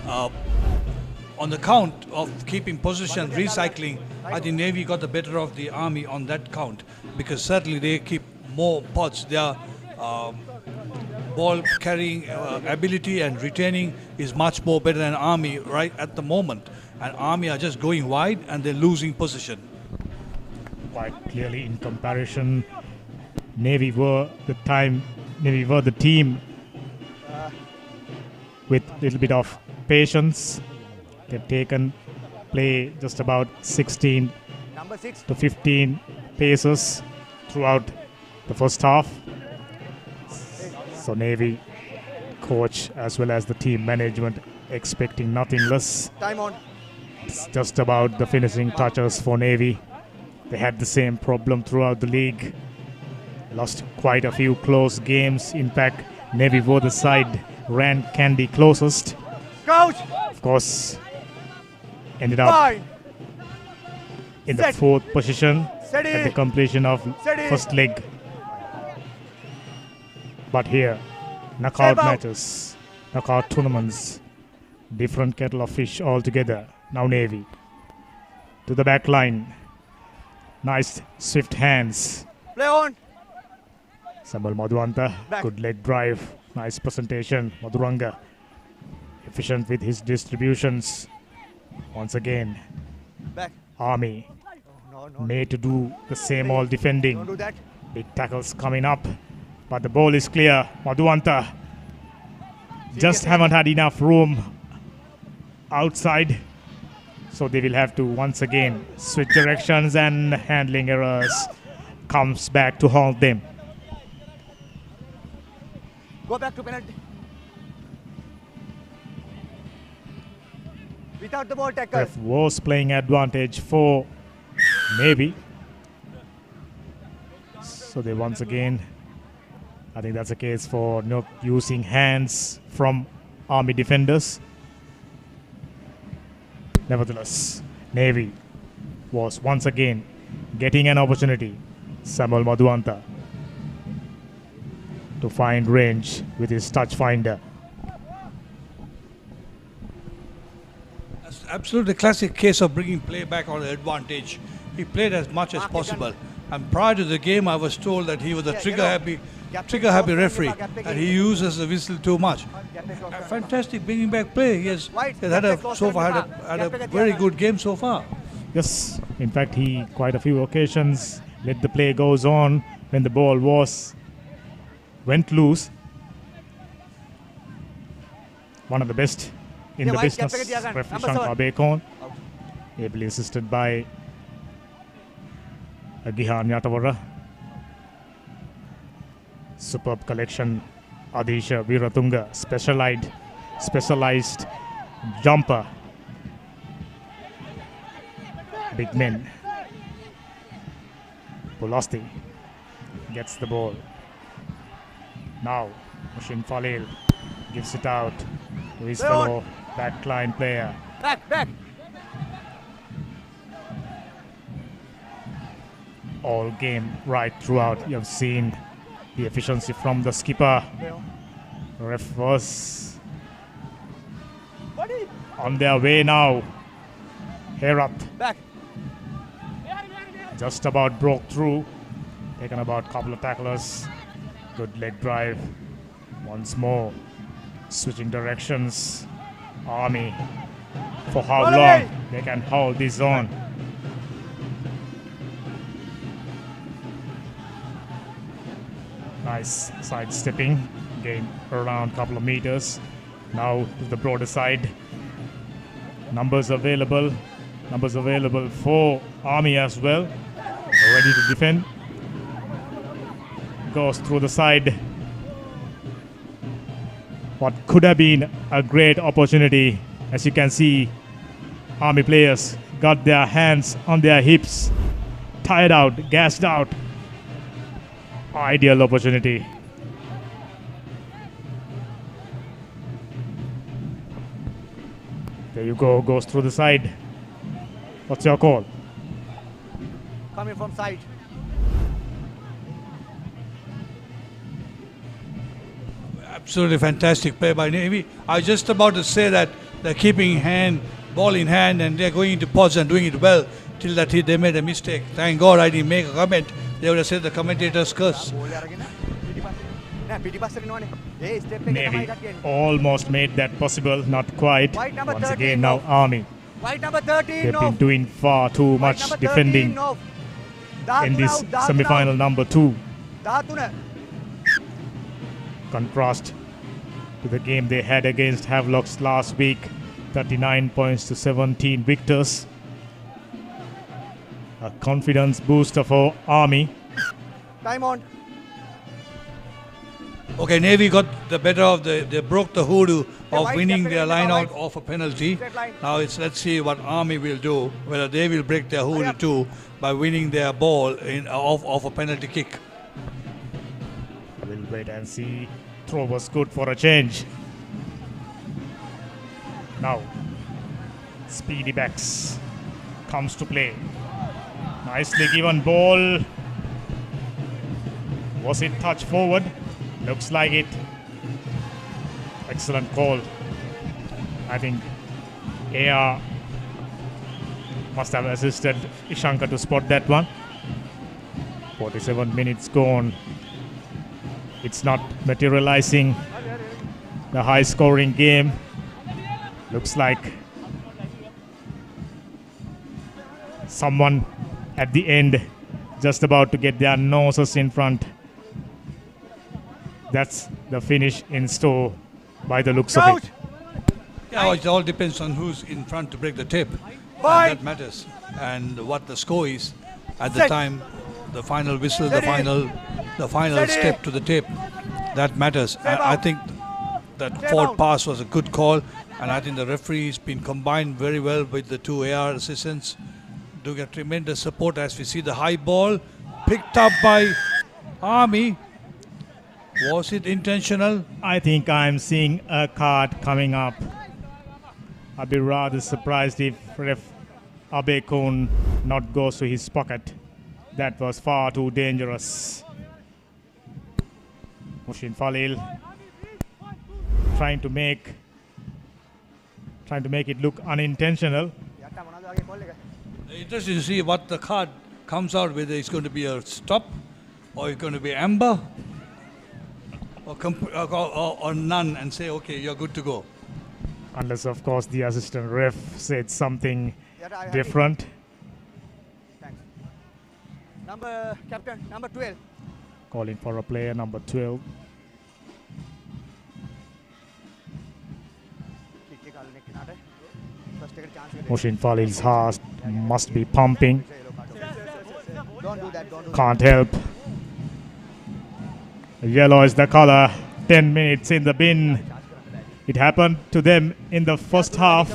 On the count of keeping position, recycling, I think Navy got the better of the Army on that count because certainly they keep more pots. Their ball carrying ability and retaining is much more better than Army right at the moment. And Army are just going wide and they're losing position. quite clearly in comparison, Navy were the team with a little bit of patience. They've taken play just about 16 to 15 paces throughout the first half. So Navy coach as well as the team management expecting nothing less. Time on. It's just about the finishing touches for Navy. They had the same problem throughout the league. Lost quite a few close games. In fact, Navy were the side ran candy closest. Coach. Of course, ended up Fine. in the fourth position. at the Steady. completion of Steady. first leg. But here, knockout Save out. matches, knockout tournaments, different kettle of fish altogether. Now Navy to the back line. Nice swift hands. Play on. Samuel Madhuanta, Back. good leg drive, nice presentation. Madhuranga efficient with his distributions. Once again, Back. Army No, no. made to do the same old defending. Don't do that. Big tackles coming up, but the ball is clear. Madhuanta just haven't had enough room outside, so they will have to once again switch directions, and handling errors comes back to haunt them. Go back to penalty. Without the ball tackle. Ref was playing advantage for Navy, so they once again, I think that's a case for not using hands from Army defenders. Nevertheless, Navy was once again getting an opportunity. Samuel Madhuanta to find range with his touch finder. That's absolutely classic case of bringing play back on the advantage. He played as much as possible. And prior to the game, I was told that he was a trigger-happy referee, and he uses the whistle too much. A fantastic bringing back play. He has had a very good game so far. Yes, in fact, he quite a few occasions let the play goes on when the ball went loose. One of the best in the business, referee Shankar Bekon, ably assisted by Gihan Yatawara. Superb collection, Adisha Viratunga, specialized jumper. Big men. Pulasti gets the ball. Now, Mushin Falil gives it out to his fellow backline player. Back, back. All game right throughout, you have seen the efficiency from the skipper. Ref was on their way now. Herat Back. just about broke through, taken about a couple of tacklers. Good leg drive. Once more, switching directions. Army, for how Ball long away. they can hold this on. Nice sidestepping, gain around a couple of meters. Now to the broader side. Numbers available for Army as well. Ready to defend. Goes through the side. What could have been a great opportunity. As you can see, Army players got their hands on their hips, tired out, gassed out. Ideal opportunity. There you go, goes through the side. What's your call? Coming from side. Absolutely fantastic play by Navy. I was just about to say that they're keeping ball in hand, and they're going into pause and doing it well till that they made a mistake. Thank God I didn't make a comment. They would have said the commentator's curse. Navy almost made that possible, not quite. White number Once 13 again, now off. Army. White number 13 They've been off. doing far too White much number defending 13 off. in this semi-final number 2. Datuna. Contrast to the game they had against Havelocks last week, 39 points to 17 victors. A confidence booster for Army. Time on. Okay, Navy got the better of they broke the hoodoo of white winning captain their in the line out white. off a penalty. Straight line. Now let's see what Army will do, whether they will break their hoodoo too by winning their ball off a penalty kick. We'll wait and see. Throw was good for a change. Now, Speedy Backs comes to play. Nicely given ball. Was it touch forward? Looks like it. Excellent call. I think AR must have assisted Ishanka to spot that one. 47 minutes gone. It's not materializing. The high scoring game. Looks like someone at the end just about to get their noses in front. That's the finish in store by the looks of it. Yeah, it all depends on who's in front to break the tape. And that matters. And what the score is at the time, the final whistle, the final step to the tape. That matters. I think that forward pass was a good call, and I think the referee's been combined very well with the two AR assistants. Do get tremendous support as we see the high ball picked up by Army. Was it intentional? I think I'm seeing a card coming up. I'd be rather surprised if Ref Abekun not goes to his pocket. That was far too dangerous. Mushin Falil trying to make it look unintentional. Interesting to see what the card comes out, whether it's going to be a stop or it's going to be amber or none, and say, okay, you're good to go. Unless, of course, the assistant ref said something different. Thanks. Captain, number 12. Calling for a player, number 12. Mushin Falil's heart must be pumping. Don't do that, don't do Can't help. Yellow is the color. 10 minutes in the bin. It happened to them in the first half.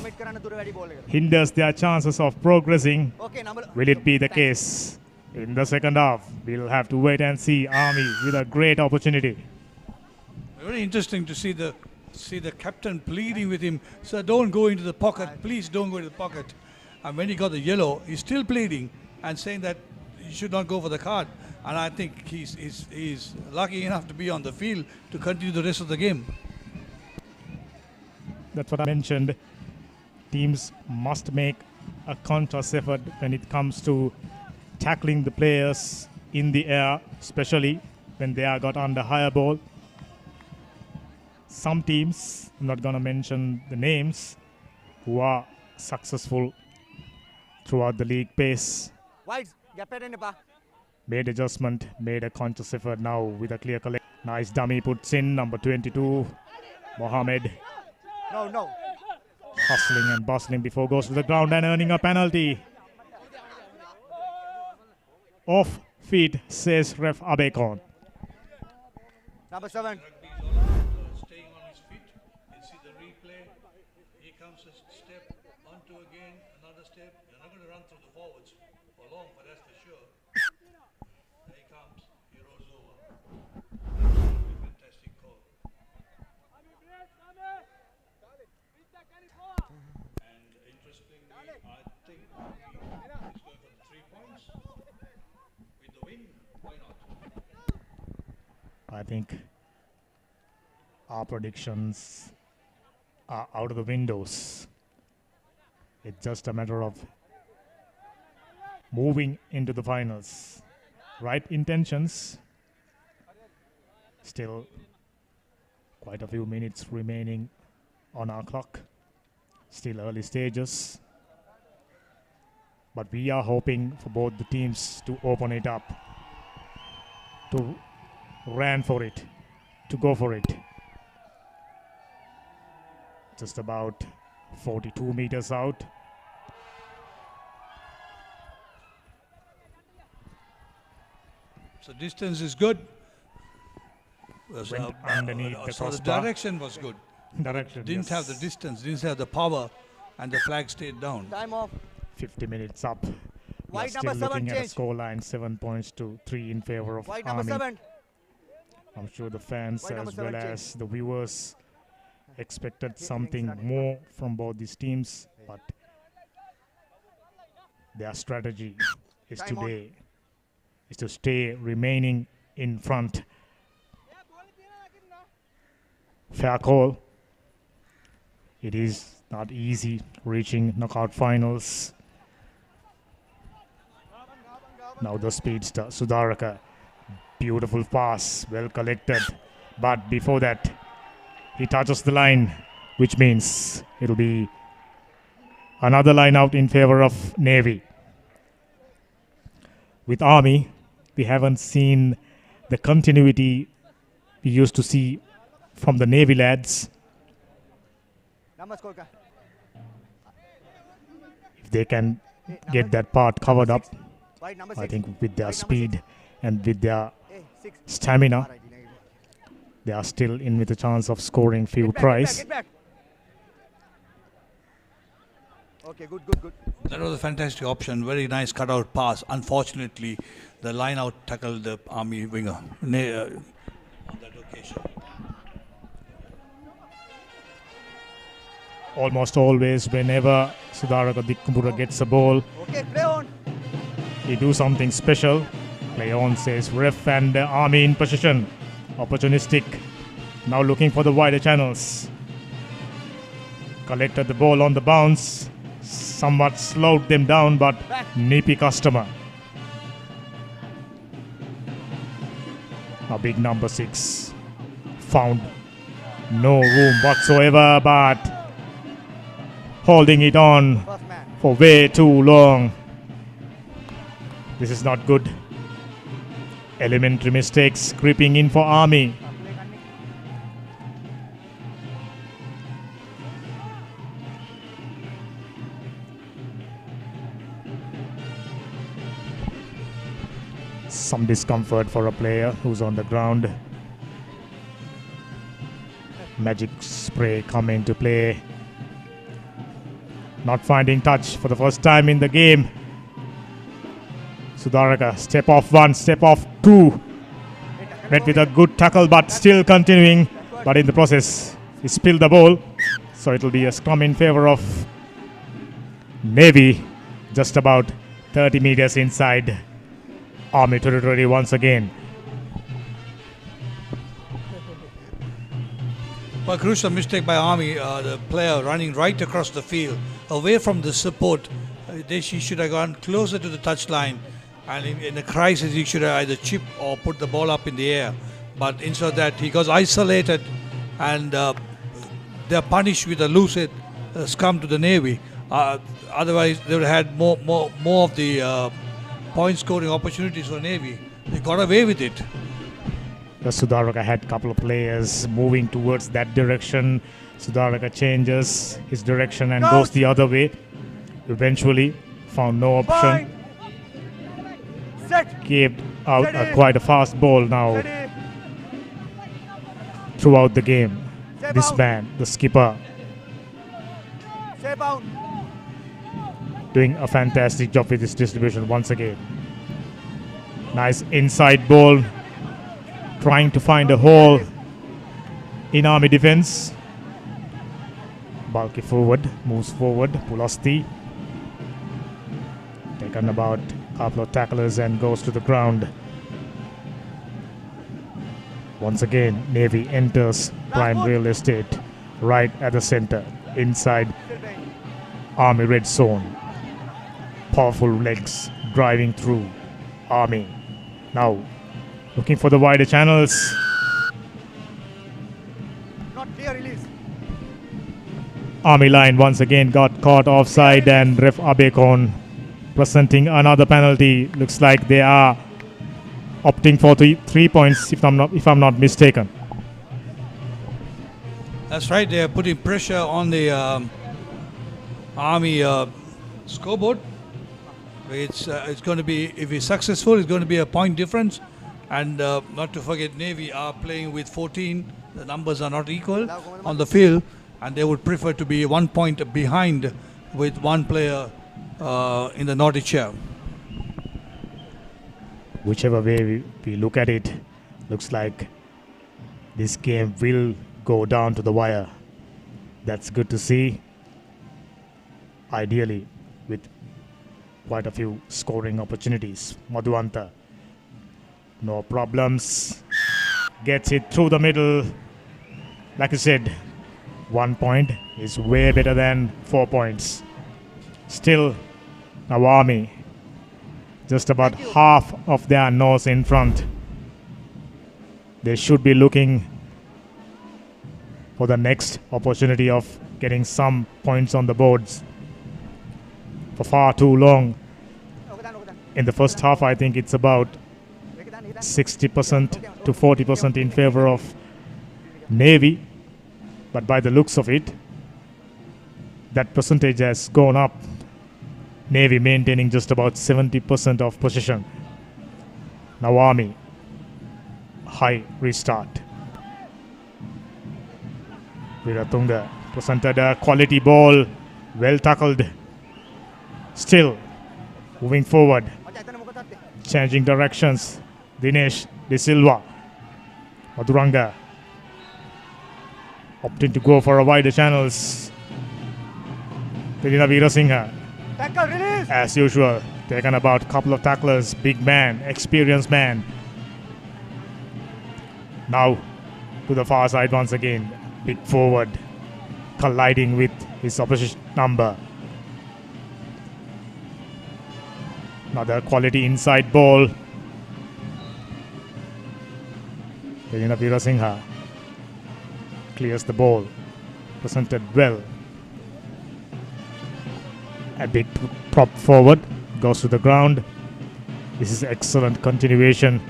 Hinders their chances of progressing. Will it be the case in the second half? We'll have to wait and see. Army with a great opportunity. Very interesting to see the captain pleading with him. Sir, don't go into the pocket. Please don't go into the pocket. And when he got the yellow, he's still pleading and saying that he should not go for the card. And I think he's lucky enough to be on the field to continue the rest of the game. That's what I mentioned. Teams must make a conscious effort when it comes to tackling the players in the air, especially when they are got under higher ball. Some teams, I'm not going to mention the names, who are successful throughout the league pace. Made adjustment, made a conscious effort now with a clear collect. Nice dummy puts in, number 22, Mohammed. No. Hustling and bustling before goes to the ground and earning a penalty. Off feet, says Ref Abekon. Number 7. Staying on his feet. You see the replay. He comes a step, onto again, another step. You're not going to run through the forwards for long, but that's for sure. There he comes. He rolls over. Absolutely fantastic call. And interestingly, I think he's going for the 3 points. With the win, why not? I think our predictions are out of the windows. It's just a matter of moving into the finals. Right intentions. Still quite a few minutes remaining on our clock. Still early stages. But we are hoping for both the teams to open it up, to run for it, to go for it. Just about 42 meters out. So distance is good. Went underneath the so the crossbar. direction was good. Direction, Didn't yes. have the distance, didn't have the power, and the flag stayed down. Time off. 50 minutes up. We are White still number 7 looking at a change. scoreline 7 points to 3 in favor of White number Army. 7. I'm sure the fans White number as well 7 change. as the viewers expected something more from both these teams, but their strategy is Time on. today is to stay remaining in front. Fair call. It is not easy reaching knockout finals. Now the speedster, Sudaraka. Beautiful pass, well collected. But before that, he touches the line, which means it'll be another line out in favor of Navy. With Army, we haven't seen the continuity we used to see from the Navy lads. Number score ka? If they can get that part covered up, White number I 6. think with their Number speed and with their Hey, 6. stamina, Alright, they are still in with a chance of scoring few get back, tries. get back. Okay, good, good, good. That was a fantastic option. Very nice cutout pass. Unfortunately, the line out tackled the Army winger on that occasion. Almost always, whenever Sudaraka Dikkumbura gets a ball, Okay, play on. he do something special. Play on, says ref, and Army in position. Opportunistic. Now looking for the wider channels. Collected the ball on the bounce. Somewhat slowed them down, but nippy customer. A big number 6. Found no room whatsoever, but holding it on First man. for way too long. This is not good. Elementary mistakes creeping in for Army. Some discomfort for a player who's on the ground. Magic spray come into play. Not finding touch for the first time in the game. Sudaraka, step off 1, step off 2. Met with a good tackle, but still continuing. But in the process, he spilled the ball. So it'll be a scrum in favor of Navy. Just about 30 meters inside Army territory once again. Well, crucial mistake by Army. The player running right across the field, away from the support. She should have gone closer to the touchline. And in a crisis, he should have either chipped or put the ball up in the air. But instead of that, he got isolated, and they're punished with a loose hit scrum to the Navy. Otherwise, they would have had more of the point scoring opportunities for Navy. They got away with it. The Sudaraka had a couple of players moving towards that direction. Sudaraka changes his direction and goes the other way. Eventually, found no option. Fine. Set. Gave out Steady. quite a fast ball now Steady. throughout the game. Step This out. man, the skipper, Step out. doing a fantastic job with his distribution once again. Nice inside ball, trying to find a hole in Army defense. Bulky forward, moves forward, Pulasti. Taken about a couple of tacklers and goes to the ground. Once again, Navy enters prime real estate right at the center, inside Army red zone. Powerful legs driving through Army. Now, looking for the wider channels. Not clear release. Army line once again got caught offside, and ref Abekon presenting another penalty. Looks like they are opting for 3 points, if I'm not mistaken. That's right. They are putting pressure on the Army scoreboard. It's going to be, if he's successful, it's going to be a point difference. And not to forget, Navy are playing with 14. The numbers are not equal on the field, and they would prefer to be 1 point behind with one player in the naughty chair. Whichever way we look at it, looks like this game will go down to the wire. That's good to see. Ideally, with quite a few scoring opportunities. Madhuanta, no problems, gets it through the middle. Like I said, 1 point is way better than 4 points. Still, Nawami, just about half of their nose in front. They should be looking for the next opportunity of getting some points on the boards. For far too long, in the first half, I think it's about 60% to 40% in favor of Navy. But by the looks of it, that percentage has gone up. Navy maintaining just about 70% of possession. Nawami, high restart. Viratunga presented a quality ball, well tackled. Still moving forward, changing directions. Dinesh De Silva, Madhuranga opting to go for a wider channels. Pelina Veerasinghe, Tackle, release. as usual, taken about a couple of tacklers. Big man, experienced man. Now to the far side once again. Big forward colliding with his opposition number. Another quality inside ball. Pelina Veerasinghe clears the ball. Presented well. A big prop forward goes to the ground. This is excellent continuation.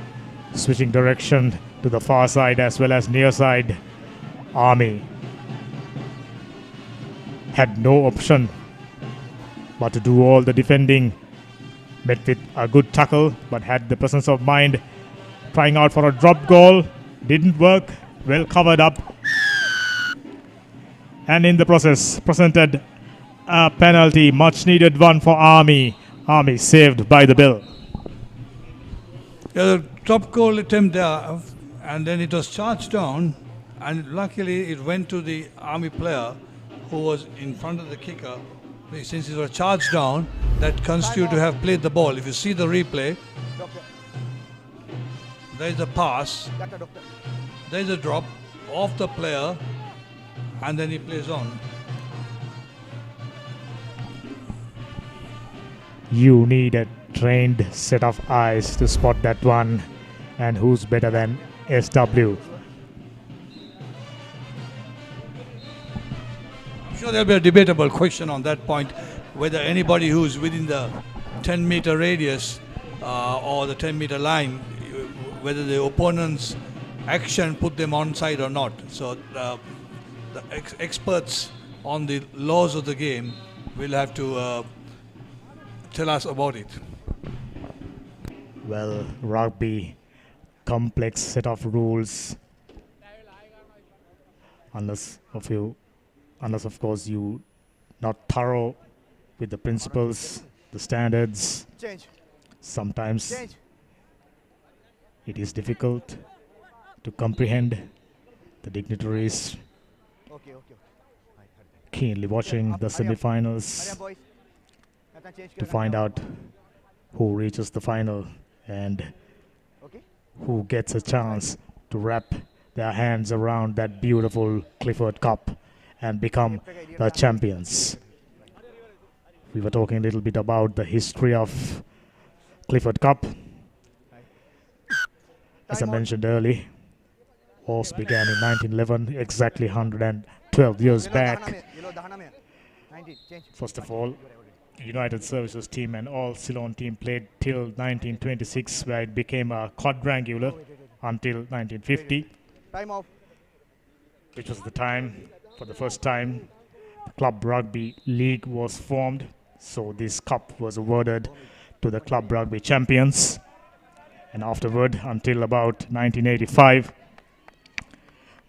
Switching direction to the far side as well as near side. Army had no option but to do all the defending. Met with a good tackle but had the presence of mind. Trying out for a drop goal. Didn't work. Well covered up. And in the process presented a penalty, much needed one for Army. Army saved by the bell. The top goal attempt there, and then it was charged down, and luckily it went to the Army player who was in front of the kicker. Since it was charged down, that constitute to have played the ball. If you see the replay, there is a pass, there is a drop off the player, and then he plays on. You need a trained set of eyes to spot that one. And who's better than SW? I'm sure there'll be a debatable question on that point, whether anybody who's within the 10-meter radius or the 10-meter line, whether the opponent's action put them onside or not. So the experts on the laws of the game will have to tell us about it. Well, rugby, complex set of rules. Unless of course you not thorough with the principles, the standards. Change. Sometimes Change. it is difficult to comprehend. The dignitaries Okay. keenly watching the semi-finals Boys. to find out who reaches the final and Okay. who gets a chance to wrap their hands around that beautiful Clifford Cup and become the champions. We were talking a little bit about the history of Clifford Cup. As I mentioned earlier, wars began in 1911, exactly 112 years back. First of all, United Services team and all Ceylon team played till 1926, where it became a quadrangular until 1950, Time off. which was the time, for the first time, the Club Rugby League was formed. So this cup was awarded to the Club Rugby champions. And afterward, until about 1985,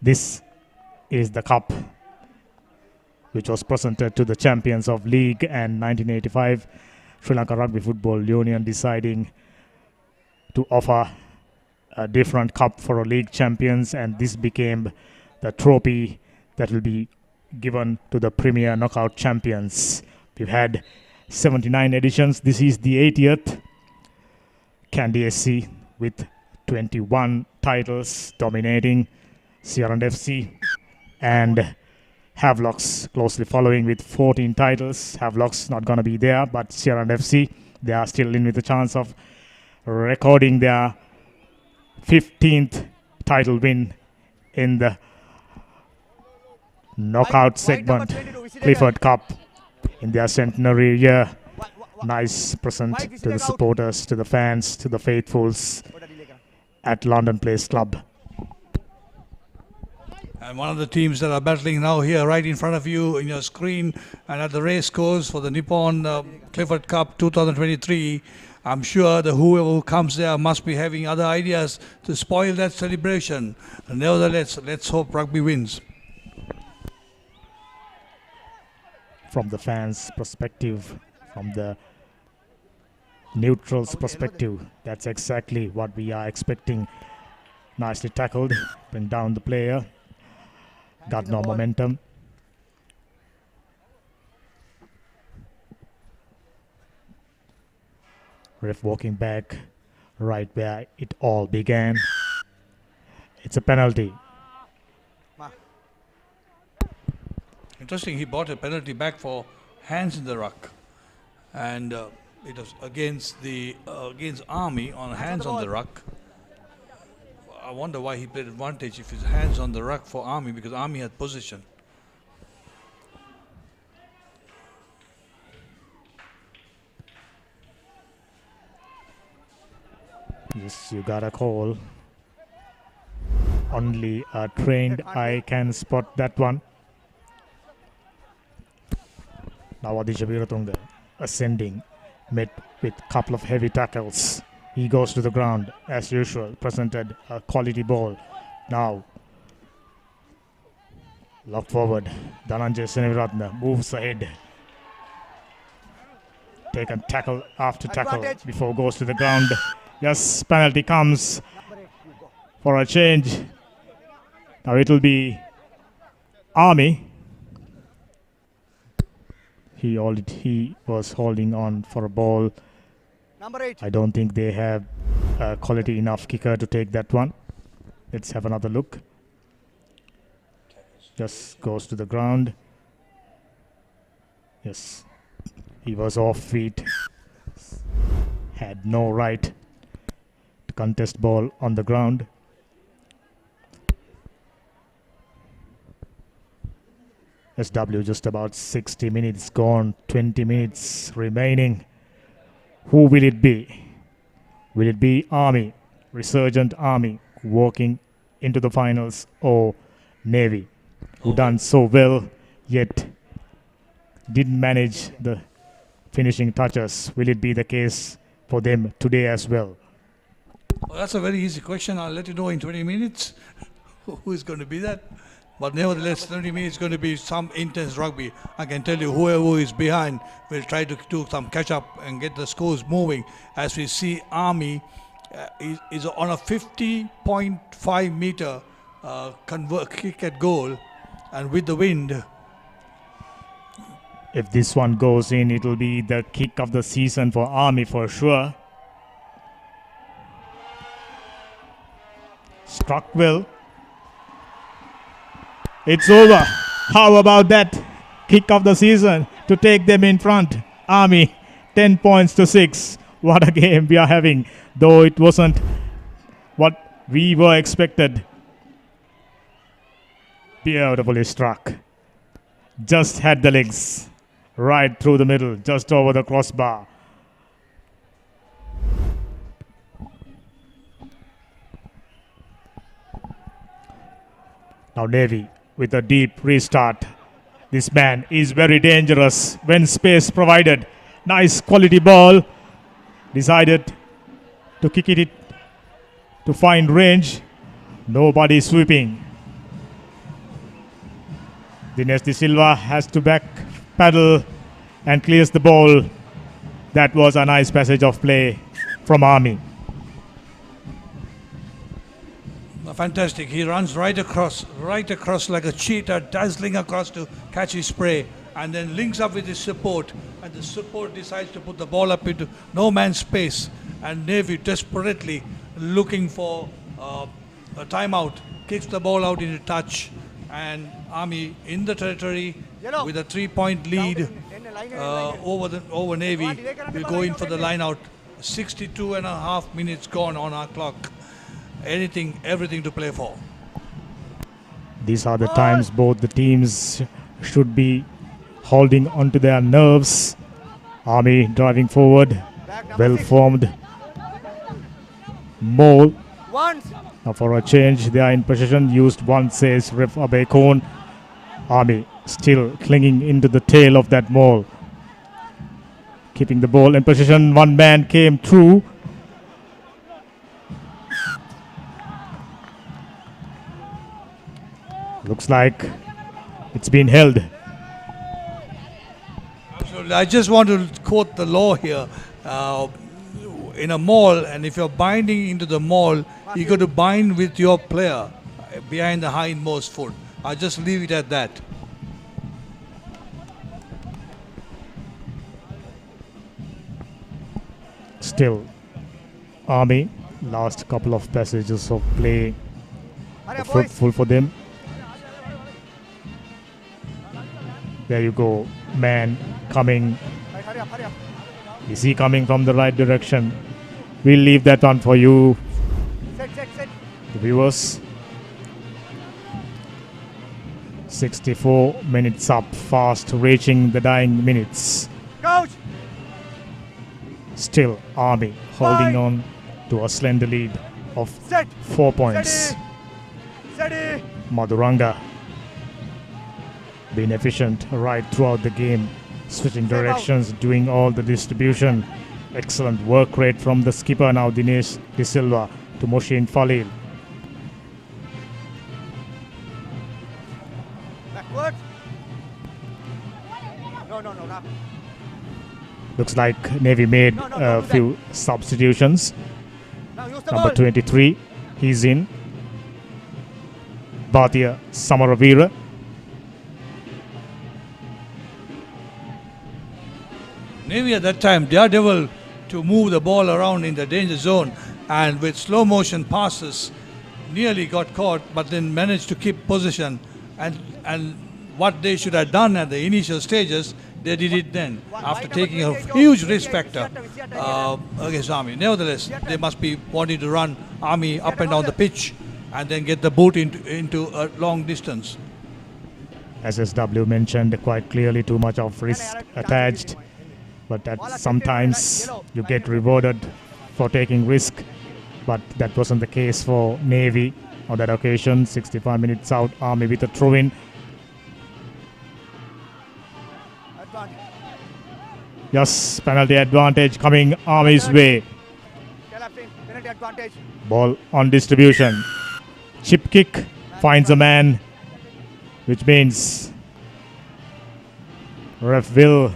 this is the cup which was presented to the champions of league. And 1985, Sri Lanka Rugby Football Union deciding to offer a different cup for a league champions, and this became the trophy that will be given to the premier knockout champions. We've had 79 editions. This is the 80th. Kandy SC with 21 titles dominating Sierra FC, and Havelocks closely following with 14 titles. Havelocks not going to be there, but Sierra FC, they are still in with a chance of recording their 15th title win in the knockout segment Clifford Cup in their centenary year. Nice present to the supporters, to the fans, to the faithfuls at London Place Club. And one of the teams that are battling now here right in front of you in your screen and at the race course for the Nippon Clifford Cup 2023. I'm sure that whoever who comes there must be having other ideas to spoil that celebration. And nevertheless, let's hope rugby wins. From the fans' perspective, from the neutrals' perspective, that's exactly what we are expecting. Nicely tackled, bring down the player. Got no momentum. Ref walking back right where it all began. It's a penalty. Interesting, he bought a penalty back for hands in the ruck. And it was against Army on hands on the ruck. I wonder why he played advantage if his hands on the ruck for Army, because Army had position. Yes, you got a call. Only a trained eye can spot that one. Now Adisha Viratunga ascending, met with a couple of heavy tackles. He goes to the ground as usual, presented a quality ball. Now, locked forward, Dhananjay Seneviratne moves ahead. Taken tackle after tackle before goes to the ground. Yes, penalty comes for a change. Now it will be Army. He was holding on for a ball. Number 8. I don't think they have a quality enough kicker to take that one. Let's have another look. Just goes to the ground. Yes, he was off feet. Had no right to contest ball on the ground. SW just about 60 minutes gone, 20 minutes remaining. Who will it be? Will it be Army, resurgent Army, walking into the finals, or Navy, who done so well yet didn't manage the finishing touches? Will it be the case for them today as well? Well, that's a very easy question. I'll let you know in 20 minutes who is going to be that. But nevertheless, 20 minutes is going to be some intense rugby. I can tell you whoever is behind will try to do some catch up and get the scores moving. As we see, Army is on a 50.5 meter kick at goal, and with the wind. If this one goes in, it will be the kick of the season for Army for sure. Struck well. It's over. How about that kick of the season to take them in front? Army 10 points to 6. What a game we are having, though it wasn't what we were expected. Beautifully struck. Just had the legs right through the middle, just over the crossbar. Now Navy with a deep restart. This man is very dangerous when space provided. Nice quality ball. Decided to kick it to find range. Nobody sweeping. Dinesh De Silva has to back paddle and clears the ball. That was a nice passage of play from Army. Fantastic. He runs right across like a cheetah, dazzling across to catch his prey. and then links up with his support, and the support decides to put the ball up into no man's space, and Navy desperately looking for a timeout, kicks the ball out into touch, and Army in the territory with a 3-point lead over Navy will go in for the line out. 62 and a half minutes gone on our clock. Everything to play for. These are the times both the teams should be holding onto their nerves. Army driving forward, well formed. Mole. Now for a change, they are in possession. Used one, says Ref Abekon. Army still clinging into the tail of that mole. Keeping the ball in possession. One man came through. Looks like it's been held. So I just want to quote the law here. In a mall, and if you're binding into the mall, you got to bind with your player behind the hindmost foot. I'll just leave it at that. Still, Army, last couple of passages of play were fruitful for them. There you go, man coming. Hurry up, hurry up. Is he coming from the right direction? We'll leave that one for you, Set. the viewers. 64 minutes up, fast reaching the dying minutes. Coach! Still, Army holding on to a slender lead of Set! 4 points. Steady! Maduranga being efficient right throughout the game, switching directions, doing all the distribution. Excellent work rate from the skipper now, Dinesh De Silva to Moshin Falil. Backward! No. Looks like Navy made No, a don't do few substitutions. Now use the Number ball. 23, he's in. Bhatia Samaravira. Navy at that time, Daredevil to move the ball around in the danger zone, and with slow motion passes nearly got caught, but then managed to keep position, and what they should have done at the initial stages, they did it then after taking a huge risk factor against Army. Nevertheless, they must be wanting to run Army up and down the pitch and then get the boot into a long distance. SSW mentioned quite clearly, too much of risk attached, but that sometimes you get rewarded for taking risk, but that wasn't the case for Navy on that occasion. 65 minutes out, Army with a throw-in. Advantage. Yes, penalty advantage coming Army's way. Penalty advantage. Ball on distribution. Chip kick finds a man, which means ref will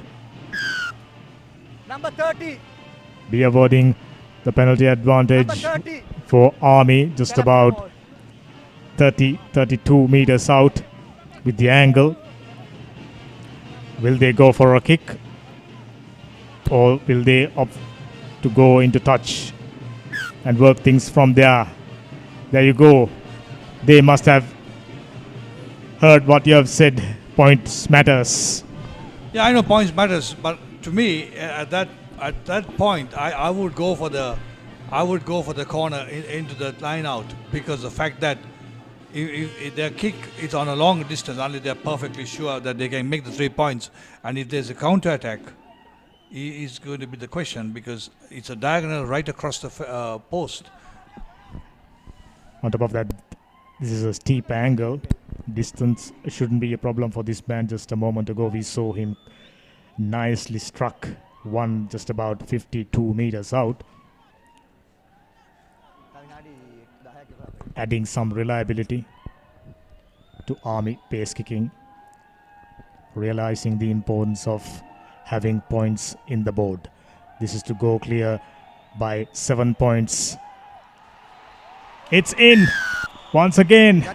Number 30. be awarding the penalty Number advantage 30. for Army, just about 32 meters out with the angle. Will they go for a kick, or will they opt to go into touch and work things from there? There you go. They must have heard what you have said. Points matters. Yeah, I know points matters, but to me, at that point, I would go for the corner into the line out, because the fact that if their kick is on a long distance, only they're perfectly sure that they can make the 3 points, and if there's a counter attack, is going to be the question, because it's a diagonal right across the post. On top of that, this is a steep angle. Distance shouldn't be a problem for this man. Just a moment ago, we saw him nicely struck one just about 52 meters out, adding some reliability to Army pace kicking, realizing the importance of having points in the board. This is to go clear by 7 points. It's in once again.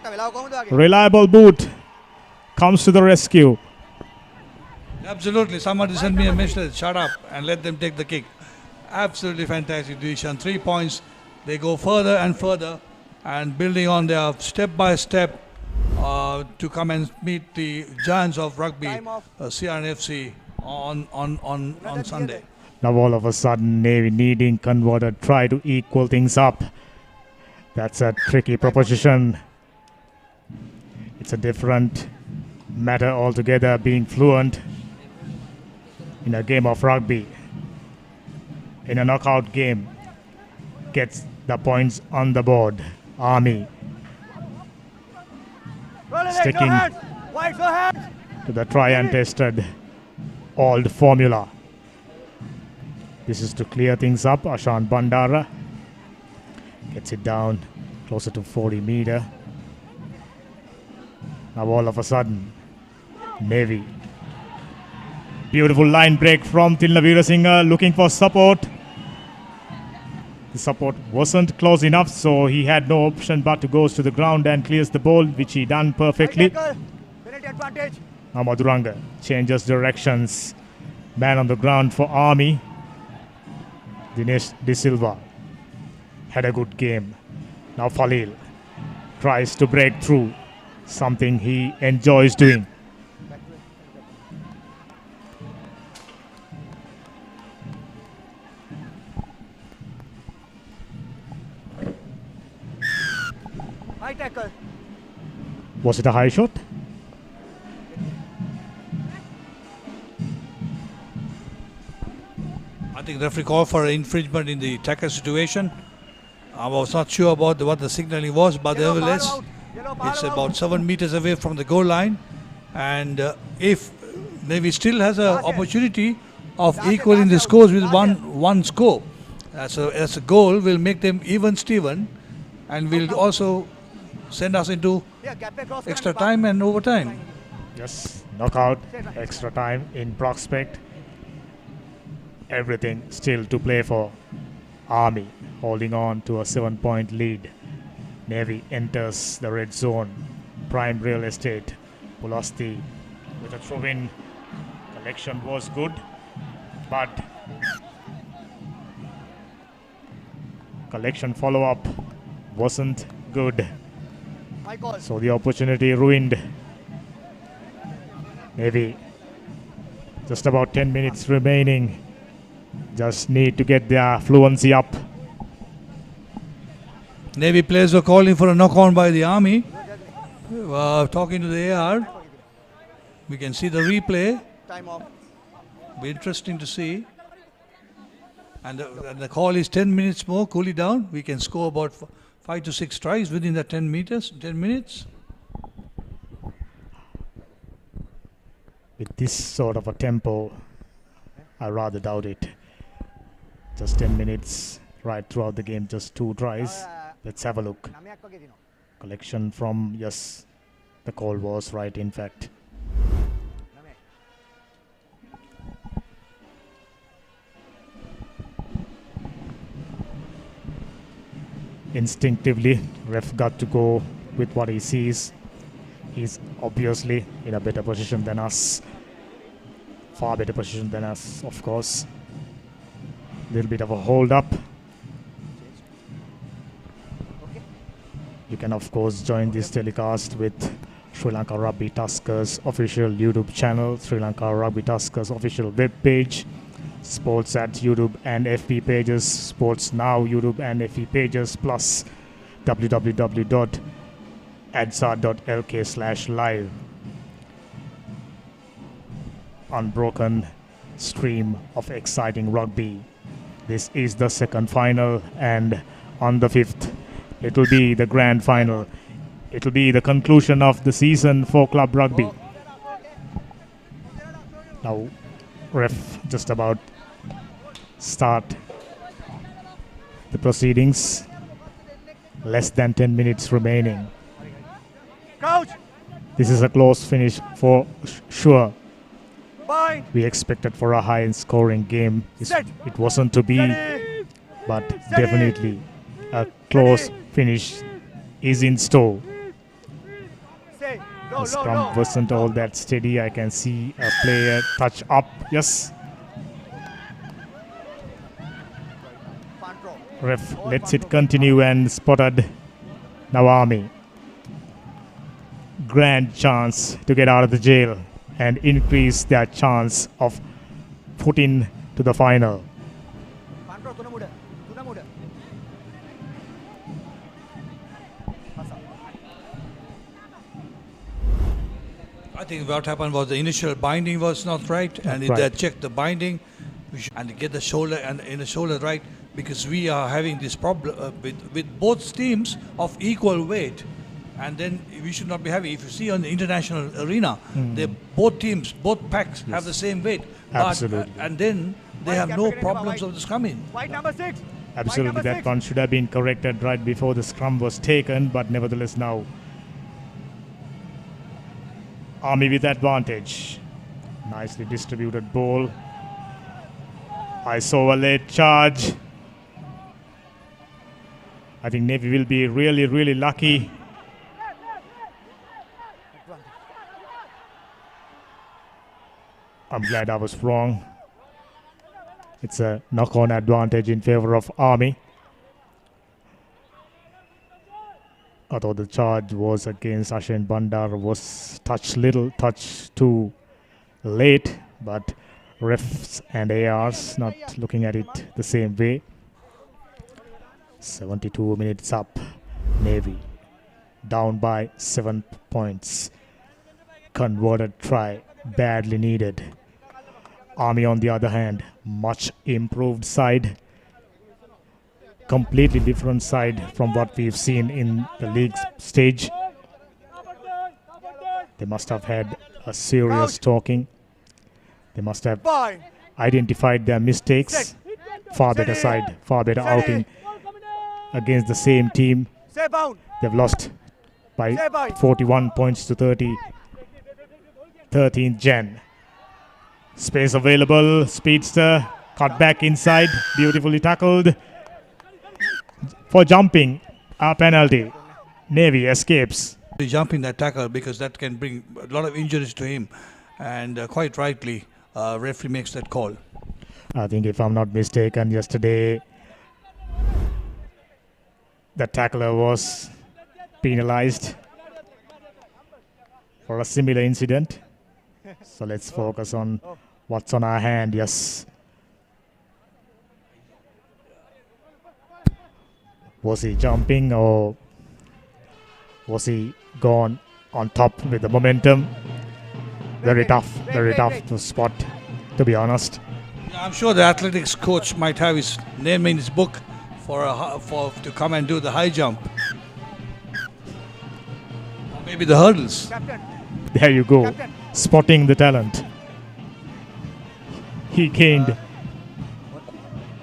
Reliable boot comes to the rescue. Absolutely. Somebody sent me a message, shut up and let them take the kick. Absolutely fantastic decision. 3 points. They go further and further and building on their step by step to come and meet the giants of rugby, Time off. CRNFC, on Sunday. Now all of a sudden, Navy needing converter try to equal things up. That's a tricky proposition. It's a different matter altogether being fluent in a game of rugby. In a knockout game, gets the points on the board. Army sticking Wide, no hands. to the try and tested old formula. This is to clear things up. Ashan Bandara gets it down closer to 40 meter. Now all of a sudden, Navy. Beautiful line break from Tilna Veerasinghe looking for support. The support wasn't close enough, so he had no option but to goes to the ground and clears the ball, which he done perfectly. Penalty advantage. Now Maduranga changes directions. Man on the ground for Army. Dinesh De Silva had a good game. Now Falil tries to break through, something he enjoys doing. High tackle. Was it a high shot? I think the referee called for infringement in the tackle situation. I was not sure about what the signaling was, but Yellow nevertheless, bar out. Yellow bar it's out. about 7 meters away from the goal line. And if Navy still has an opportunity of equaling the scores with one score, as a goal will make them even Steven and will also send us into Yeah, gap पे cross extra करना time and overtime. Yes, knockout, extra time in prospect. Everything still to play for. Army holding on to a 7-point lead. Navy enters the red zone. Prime real estate. Pulasti with a throw-in. Collection was good, but collection follow-up wasn't good. High call. So the opportunity ruined. Navy just about 10 minutes remaining. Just need to get their fluency up. Navy players were calling for a knock-on by the Army. Talking to the AR. We can see the replay. Time off. Be interesting to see. And the call is 10 minutes more. Cool it down. We can score about 5 to 6 tries within the 10 minutes. With this sort of a tempo, I rather doubt it. Just 10 minutes right throughout the game, just 2 tries. Let's have a look. Collection from, yes, the call was right, in fact. Instinctively, ref got to go with what he sees. He's obviously in a better position than us. Far better position than us, of course. Little bit of a hold up. You can of course join this telecast with Sri Lanka Rugby Tuskers official YouTube channel, Sri Lanka Rugby Tuskers official web page, Sports at YouTube and FB pages, Sports Now YouTube and FB pages, plus www.adsa.lk/live. Unbroken stream of exciting rugby. This is the second final, and on the 5th, it will be the grand final. It will be the conclusion of the season for club rugby. Now, ref just about start the proceedings. Less than 10 minutes remaining. Crouch. This is a close finish for sure. Bind. We expected for a high scoring game. Set. It wasn't to be, Steady. but definitely a close finish is in store. Stay. Go. The scrum wasn't all that steady. I can see a player touch up. Yes. Ref lets it continue and spotted Nawami. Grand chance to get out of the jail and increase their chance of putting to the final. I think what happened was the initial binding was not right, and if they check the binding and get the shoulder and in the shoulder right, because we are having this problem with both teams of equal weight, and then we should not be having. If you see on the international arena, both teams, both packs have the same weight, Absolutely. and then they have no problems of the scrumming. White number 6. Absolutely, that one should have been corrected right before the scrum was taken, but nevertheless now Army with advantage. Nicely distributed ball. I saw a late charge. I think Navy will be really, really lucky. I'm glad I was wrong. It's a knock-on advantage in favor of Army. I thought the charge was against Ashen Bandar was touch too late, but refs and ARs not looking at it the same way. 72 minutes up, Navy down by 7 points. Converted try, badly needed. Army on the other hand, much improved side. Completely different side from what we've seen in the league stage. They must have had a serious talking. They must have identified their mistakes. Far better side, far better outing against the same team. They've lost by 41 points to 30. 13th Jan. Space available, speedster, cut back inside, beautifully tackled. For jumping, a penalty. Navy escapes. Jumping that tackle because that can bring a lot of injuries to him, and quite rightly, referee makes that call. I think if I'm not mistaken, yesterday the tackler was penalized for a similar incident. So let's focus on what's on our hand. Yes. Was he jumping or was he gone on top with the momentum? Very tough to spot, to be honest. I'm sure the athletics coach might have his name in his book for to come and do the high jump. Or maybe the hurdles. There you go. Spotting the talent. He gained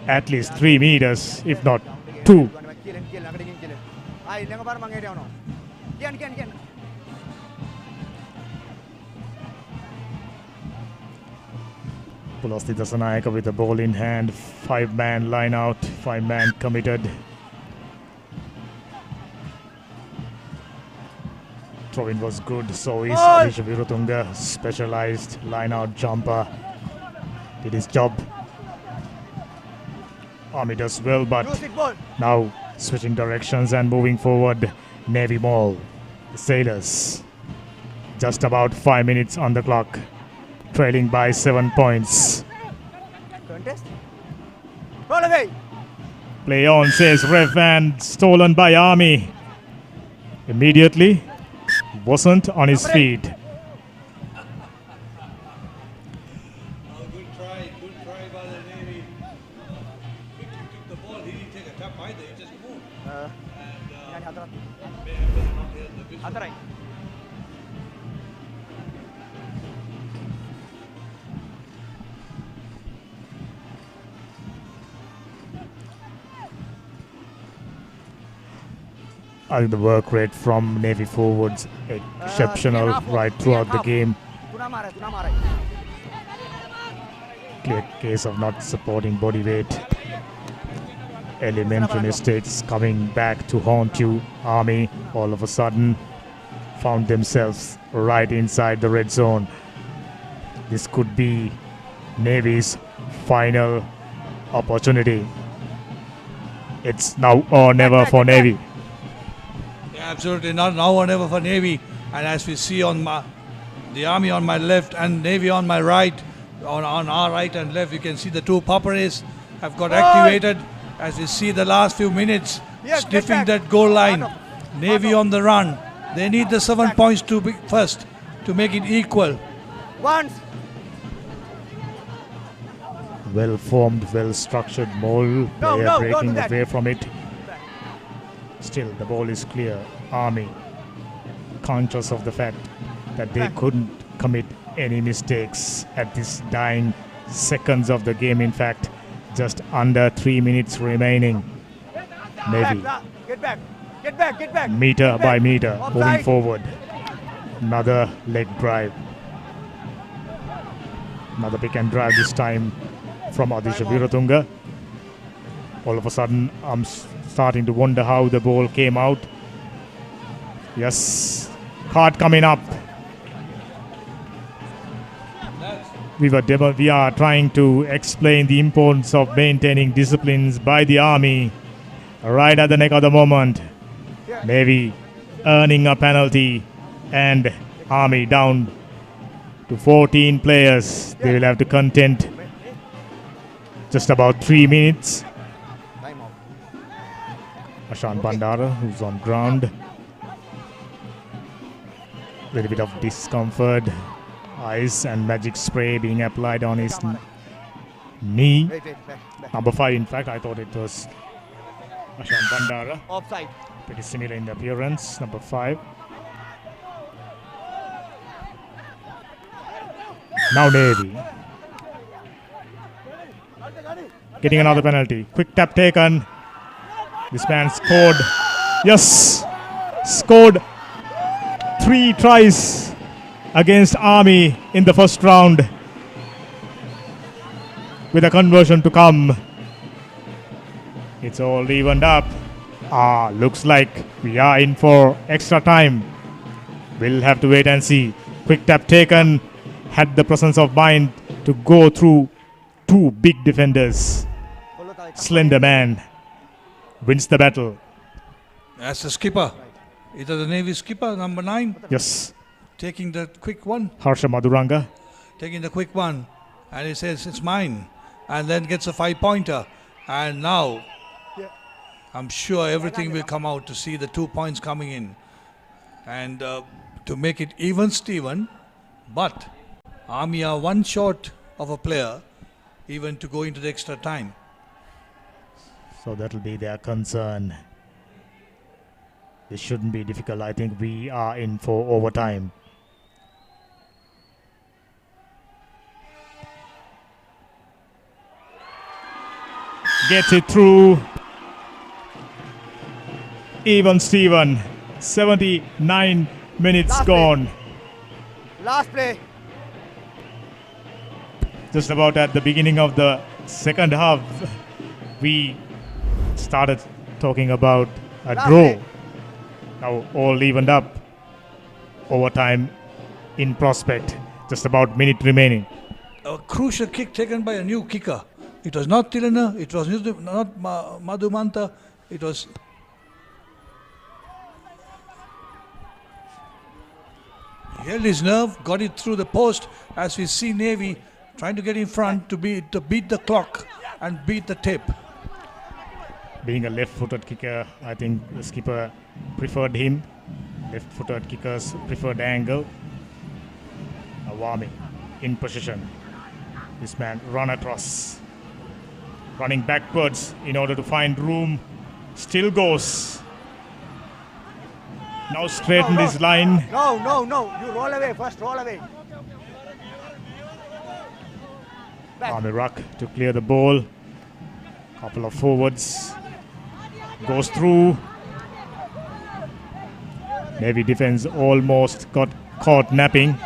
at least 3 meters, if not 2. Pulasti Dasanayaka with the ball in hand. 5-man line out. 5-man committed. Throw-in was good. So is Alisha Virutunga, specialized line out jumper. Did his job. Army does well, but now switching directions and moving forward. Navy Mall. The Sailors. Just about 5 minutes on the clock. Trailing by 7 points. Play on, says ref, and stolen by Army. Immediately, wasn't on his feet. Good try by the Navy. Quickly took the ball. He didn't take a tap either. He just moved. The work rate from Navy forwards exceptional right throughout the game. Clear case of not supporting body weight. Elementary mistakes coming back to haunt you, Army, all of a sudden. found themselves right inside the red zone. This could be Navy's final opportunity. It's now or never for Navy. Yeah, absolutely not now or never for Navy. And as we see on the Army on my left and Navy on my right, on our right and left, you can see the two Papares have got activated. As we see the last few minutes, sniffing that goal line. Navy on the run. They need the 7 points to be first to make it equal. Once. Well-formed, well-structured mole. They are breaking away from it. Still, the ball is clear. Army, conscious of the fact that they couldn't commit any mistakes at this dying seconds of the game. In fact, just under 3 minutes remaining. Navy, Get back. Get back. Get back. meter Get by back. meter, Offside. moving forward. Another leg drive. Another pick and drive this time from Adisha Viratunga. All of a sudden, I'm starting to wonder how the ball came out. Yes, card coming up. We are trying to explain the importance of maintaining disciplines by the Army right at the neck of the moment. Navy earning a penalty and Army down to 14 players. They will have to contend just about 3 minutes. Time off. Ashan Bandara, who's on ground. Little bit of discomfort. Ice and magic spray being applied on his knee. Wait, back. Number 5, in fact, I thought it was Ashan Bandara. Offside. Pretty similar in the appearance. Number 5. Now Navy. Getting another penalty. Quick tap taken. This man scored. Yes! Scored 3 tries against Army in the first round. With a conversion to come. It's all evened up. Looks like we are in for extra time. We'll have to wait and see. Quick tap taken. Had the presence of mind to go through 2 big defenders. Slender man wins the battle. That's the skipper. Either the Navy skipper, number 9, Yes, taking the quick one. Harsha Madhuranga. Taking the quick one. And he says, it's mine. And then gets a 5-pointer. And now, I'm sure everything will come out to see the 2 points coming in. And to make it even, Steven. But Army are 1 short of a player even to go into the extra time. So that'll be their concern. This shouldn't be difficult. I think we are in for overtime. Gets it through. Even Steven. 79 minutes Last gone. Last play. Just about at the beginning of the second half, we started talking about a Last draw. play. Now all evened up. Overtime in prospect. Just about minute remaining. A crucial kick taken by a new kicker. It was not Tilana, it was not Madhumanta, it was... He held his nerve, got it through the post as we see Navy trying to get in front to beat the clock and beat the tip. Being a left-footed kicker, I think the skipper preferred him. Left-footed kickers preferred angle. Awami in position. This man run across. Running backwards in order to find room. Still goes. Now straighten his line. No. You roll away first. Roll away. Back. Army ruck to clear the ball. Couple of forwards. Goes through. Navy defense almost got caught napping.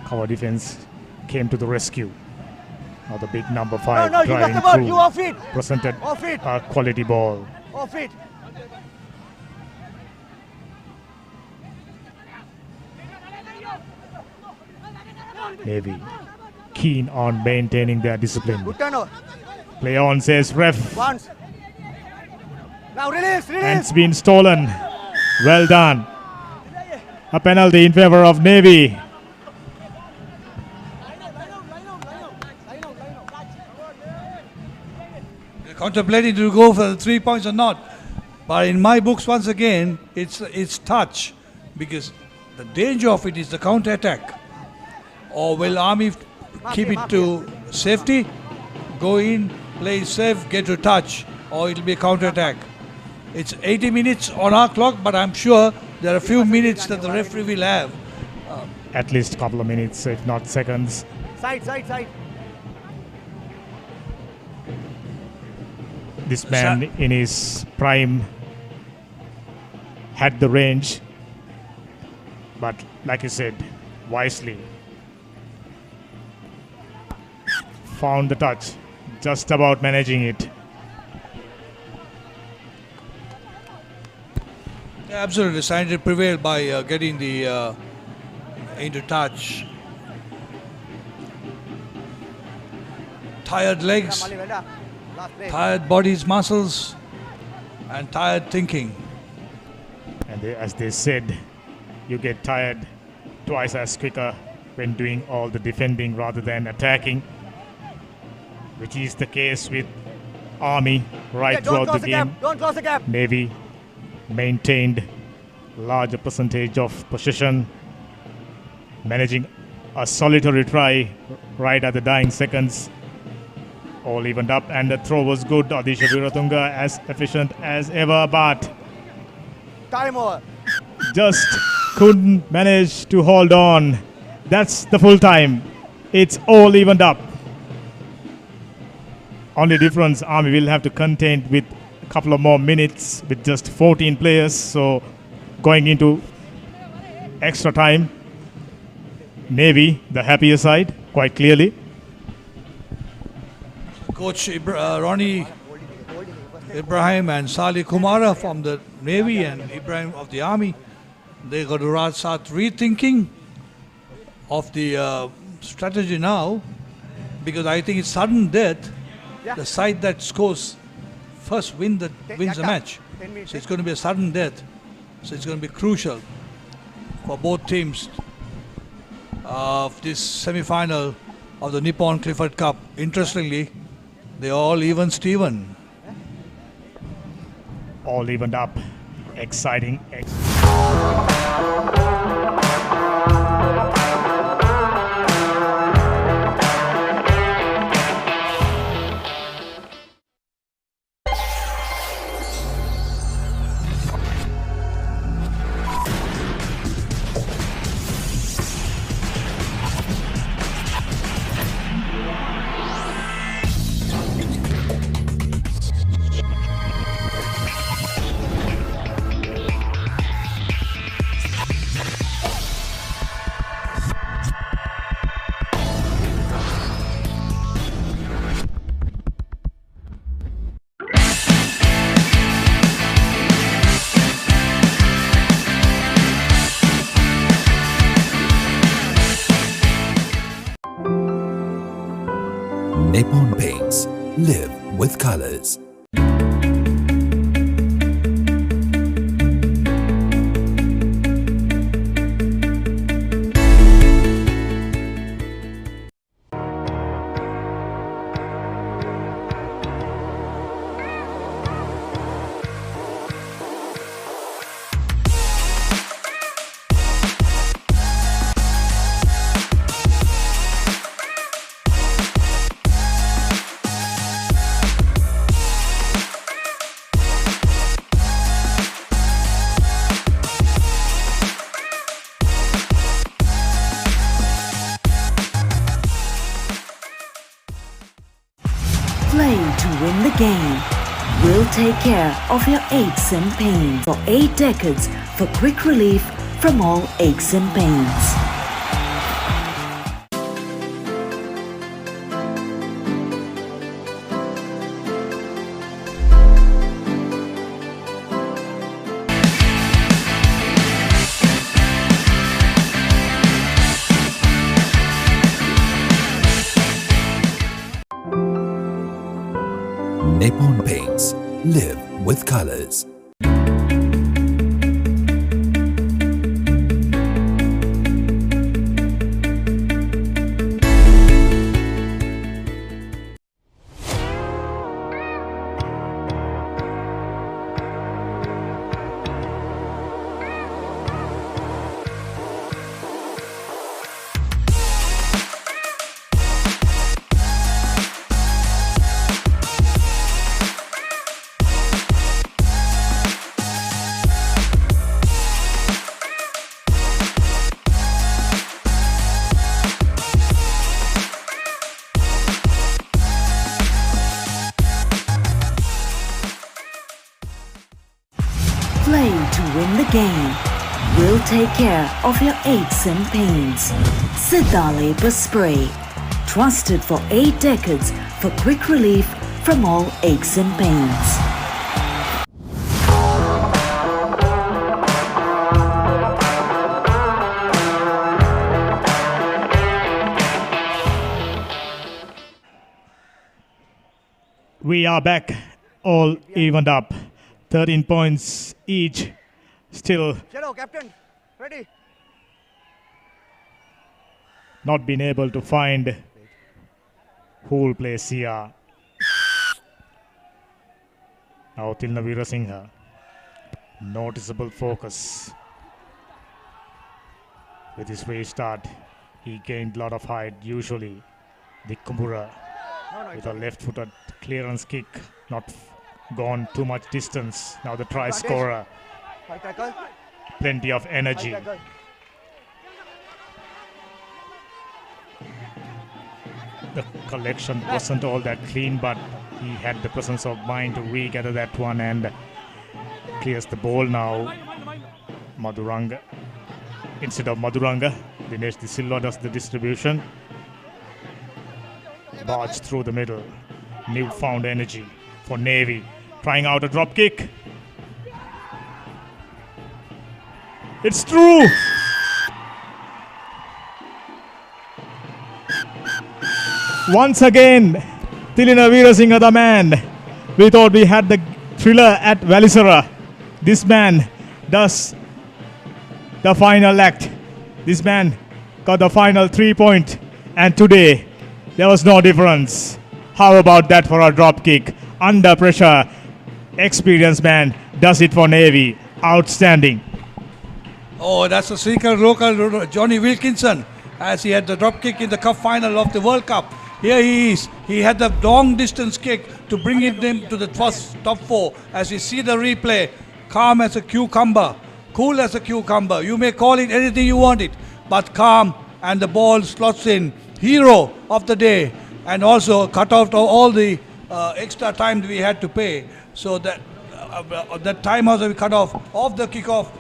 Cover defense came to the rescue. Now the big number 5 No, you got driving the ball. through. You off it. Presented Off it. a quality ball. Off it. Navy keen on maintaining their discipline. Good turnover. Play on, says ref. Once. Now release, And release. it's been stolen. Well done. A penalty in favor of Navy. They're contemplating to go for the 3 points or not. But in my books, once again, it's touch, because the danger of it is the counter attack. Or will Army keep it to safety, go in, play safe, get to touch, or it'll be a counter attack. It's 80 minutes on our clock, but I'm sure there are a few minutes that the referee will have. At least a couple of minutes, if not seconds. Side, side, side. This man in his prime had the range, but like you said, wisely found the touch, just about managing it. Yeah, absolutely, trying to prevail by getting the into touch. Tired legs, Mali, well done. Last play. tired bodies, muscles, and tired thinking. And as they said, you get tired twice as quicker when doing all the defending rather than attacking, which is the case with Army right Yeah, don't throughout close the the game. gap. Don't close the gap. Navy maintained larger percentage of possession, managing a solitary try right at the dying seconds. All evened up, and the throw was good. Adisha Viratunga as efficient as ever, but Time over. just couldn't manage to hold on. That's the full time. It's all evened up. Only difference, Army will have to contend with a couple of more minutes with just 14 players. So going into extra time, Navy, the happier side, quite clearly. Coach Ronnie Ibrahim and Salih Kumara from the Navy and Ibrahim of the Army, they got to start rethinking of the strategy now, because I think it's sudden death. Yeah. The side that scores first wins the match. 10 minutes. So it's going to be a sudden death. So it's going to be crucial for both teams of this semi-final of the Nippon Clifford Cup. Interestingly, they all even Steven. All evened up. Exciting. Nippon Paints. Live with colors. Playing to win the game. We'll take care of your aches and pains. For 8 decades for quick relief from all aches and pains. Nippon Paints. Live with colors. Play to win the game. We'll take care of your aches and pains. Siddhale Spray. Trusted for 8 decades for quick relief from all aches and pains. We are back, all evened up. 13 points each. Still Shadow, captain. Ready? not been able to find who will play Sia. Now Tilna Veerasinghe. Noticeable focus. With his restart, he gained a lot of height. Usually, the Kumbura with a left-footed clearance kick, not gone too much distance. Now the try scorer, High tackle. plenty of energy. High tackle. The collection wasn't all that clean, but he had the presence of mind to regather that one and clears the ball now. Maduranga. Instead of Maduranga, Dinesh De Silva does the distribution. Barge through the middle. Newfound energy for Navy. Trying out a drop kick. It's true! Once again, Tilina Veerasinghe the man. We thought we had the thriller at Valisara. This man does the final act. This man got the final 3 point, and today there was no difference. How about that for a drop kick? Under pressure, experienced man does it for Navy. Outstanding. Oh, that's a secret local Johnny Wilkinson, as he had the drop kick in the cup final of the World Cup. Here he is. He had the long distance kick to bring him to the first top 4. As you see the replay, calm as a cucumber, cool as a cucumber. You may call it anything you want it, but calm, and the ball slots in. Hero of the day, and also cut out all the extra time we had to pay. So that time also we cut off the kickoff.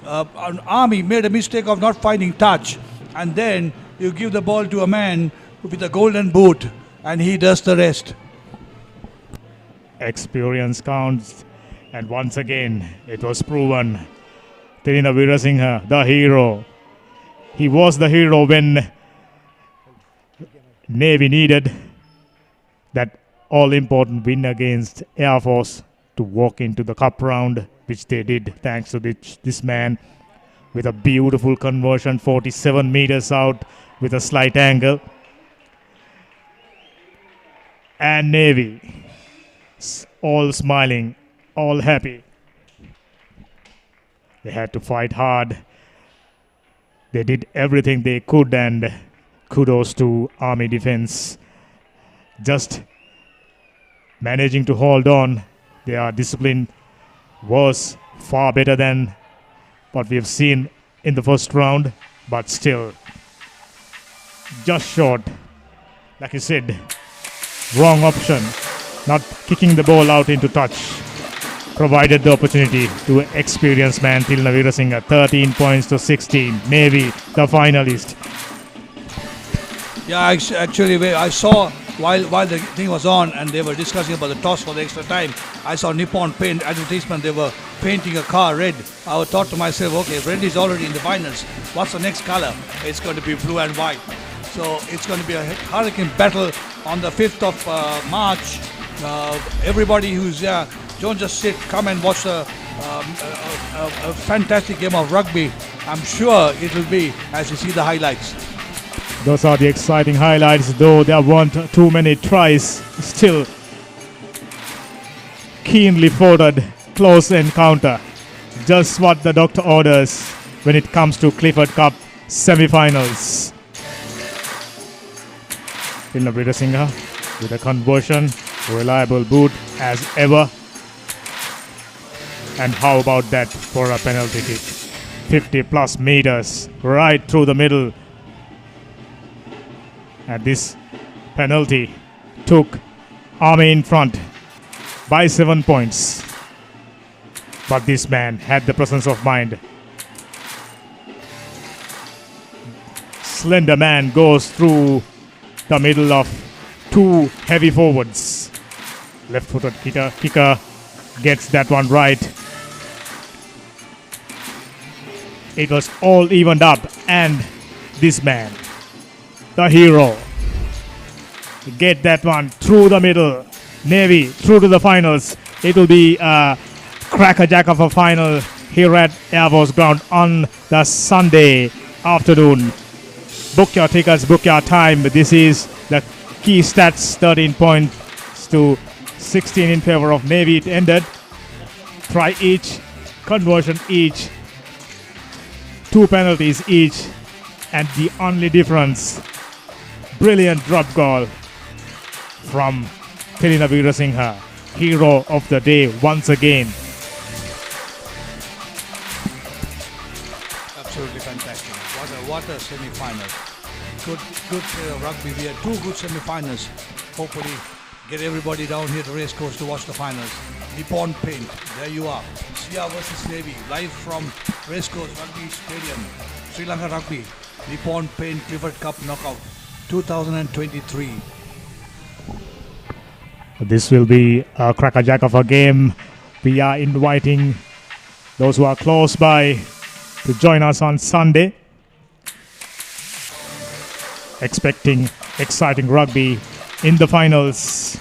An Army made a mistake of not finding touch, and then you give the ball to a man with a golden boot, and he does the rest. Experience counts, and once again it was proven. Tilina Veerasinghe, the hero. He was the hero when Navy needed that all-important win against Air Force to walk into the cup round, which they did thanks to this man with a beautiful conversion, 47 meters out with a slight angle. And Navy, all smiling, all happy. They had to fight hard. They did everything they could, and kudos to Army defense. Just managing to hold on. Their discipline was far better than what we have seen in the first round, but still just short. Like you said, wrong option, not kicking the ball out into touch, provided the opportunity to experienced man Tilina Veerasinghe. 13 points to 16. Navy, the finalist. Yeah, actually, I saw while the thing was on and they were discussing about the toss for the extra time, I saw Nippon paint advertisement. They were painting a car red. I thought to myself, okay, red is already in the finals. What's the next color? It's going to be blue and white. So it's going to be a hurricane battle on the 5th of March Everybody who's there, don't just sit, come and watch a fantastic game of rugby. I'm sure it will be as you see the highlights. Those are the exciting highlights, though there weren't too many tries. Still, keenly fought, close encounter. Just what the doctor orders when it comes to Clifford Cup semi-finals. Lanka Singha with a conversion, reliable boot as ever. And how about that for a penalty kick? 50 plus meters right through the middle. And this penalty took Army in front by 7 points. But this man had the presence of mind. Slender man goes through the middle of two heavy forwards. Left-footed kicker gets that one right. It was all evened up, and this man, the hero, get that one through the middle. Navy through to the finals. It will be a crackerjack of a final here at Air Force Ground on the Sunday afternoon. Book your tickets, book your time. This is the key stats, 13 points to 16 in favor of Navy. It ended. Try each, conversion each, 2 penalties each, and the only difference, brilliant drop goal from Lanka Singha, hero of the day once again. Absolutely fantastic. What a semi-final. Good rugby. We had 2 good semi-finals. Hopefully get everybody down here to Racecourse to watch the finals. Nippon Paint, there you are. Sia versus Navy, live from Racecourse Rugby Stadium. Sri Lanka Rugby, Nippon Paint Clifford Cup Knockout 2023. This will be a crackerjack of a game. We are inviting those who are close by to join us on Sunday. Expecting exciting rugby in the finals.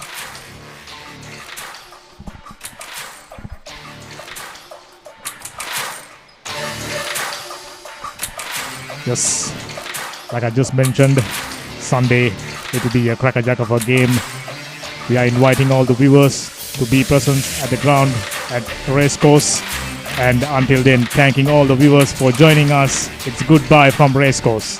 Yes, like I just mentioned, Sunday it will be a crackerjack of a game. We are inviting all the viewers to be present at the ground at Racecourse. And until then, thanking all the viewers for joining us. It's goodbye from Racecourse.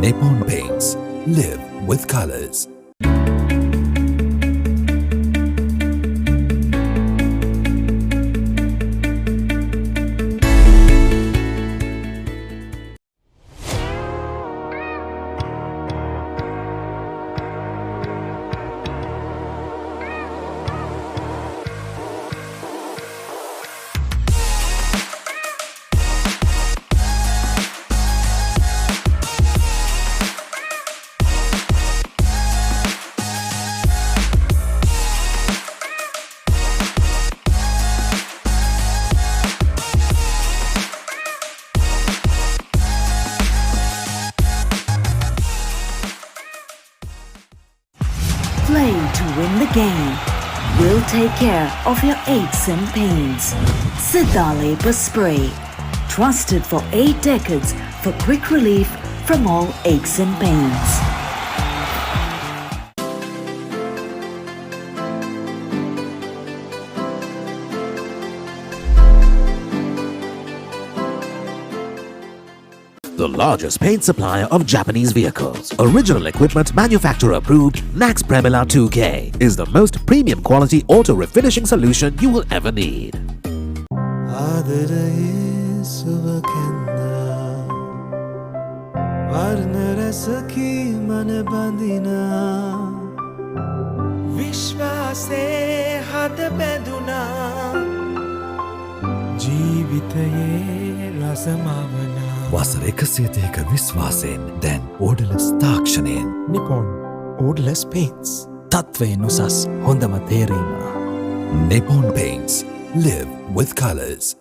Nippon Paints. Live with colors. Play to win the game. We'll take care of your aches and pains. Siddhale Spray. Trusted for 8 decades for quick relief from all aches and pains. The largest paint supplier of Japanese vehicles. Original equipment manufacturer approved Nax Premila 2K is the most premium quality auto refinishing solution you will ever need. වසර 130ක විශ්වාසයෙන් දැන් ඕඩලස් තාක්ෂණයෙන් Nippon Odorless Paints තත්වයෙන් උසස් හොඳම තේරීම Nippon Paints. Live with colors.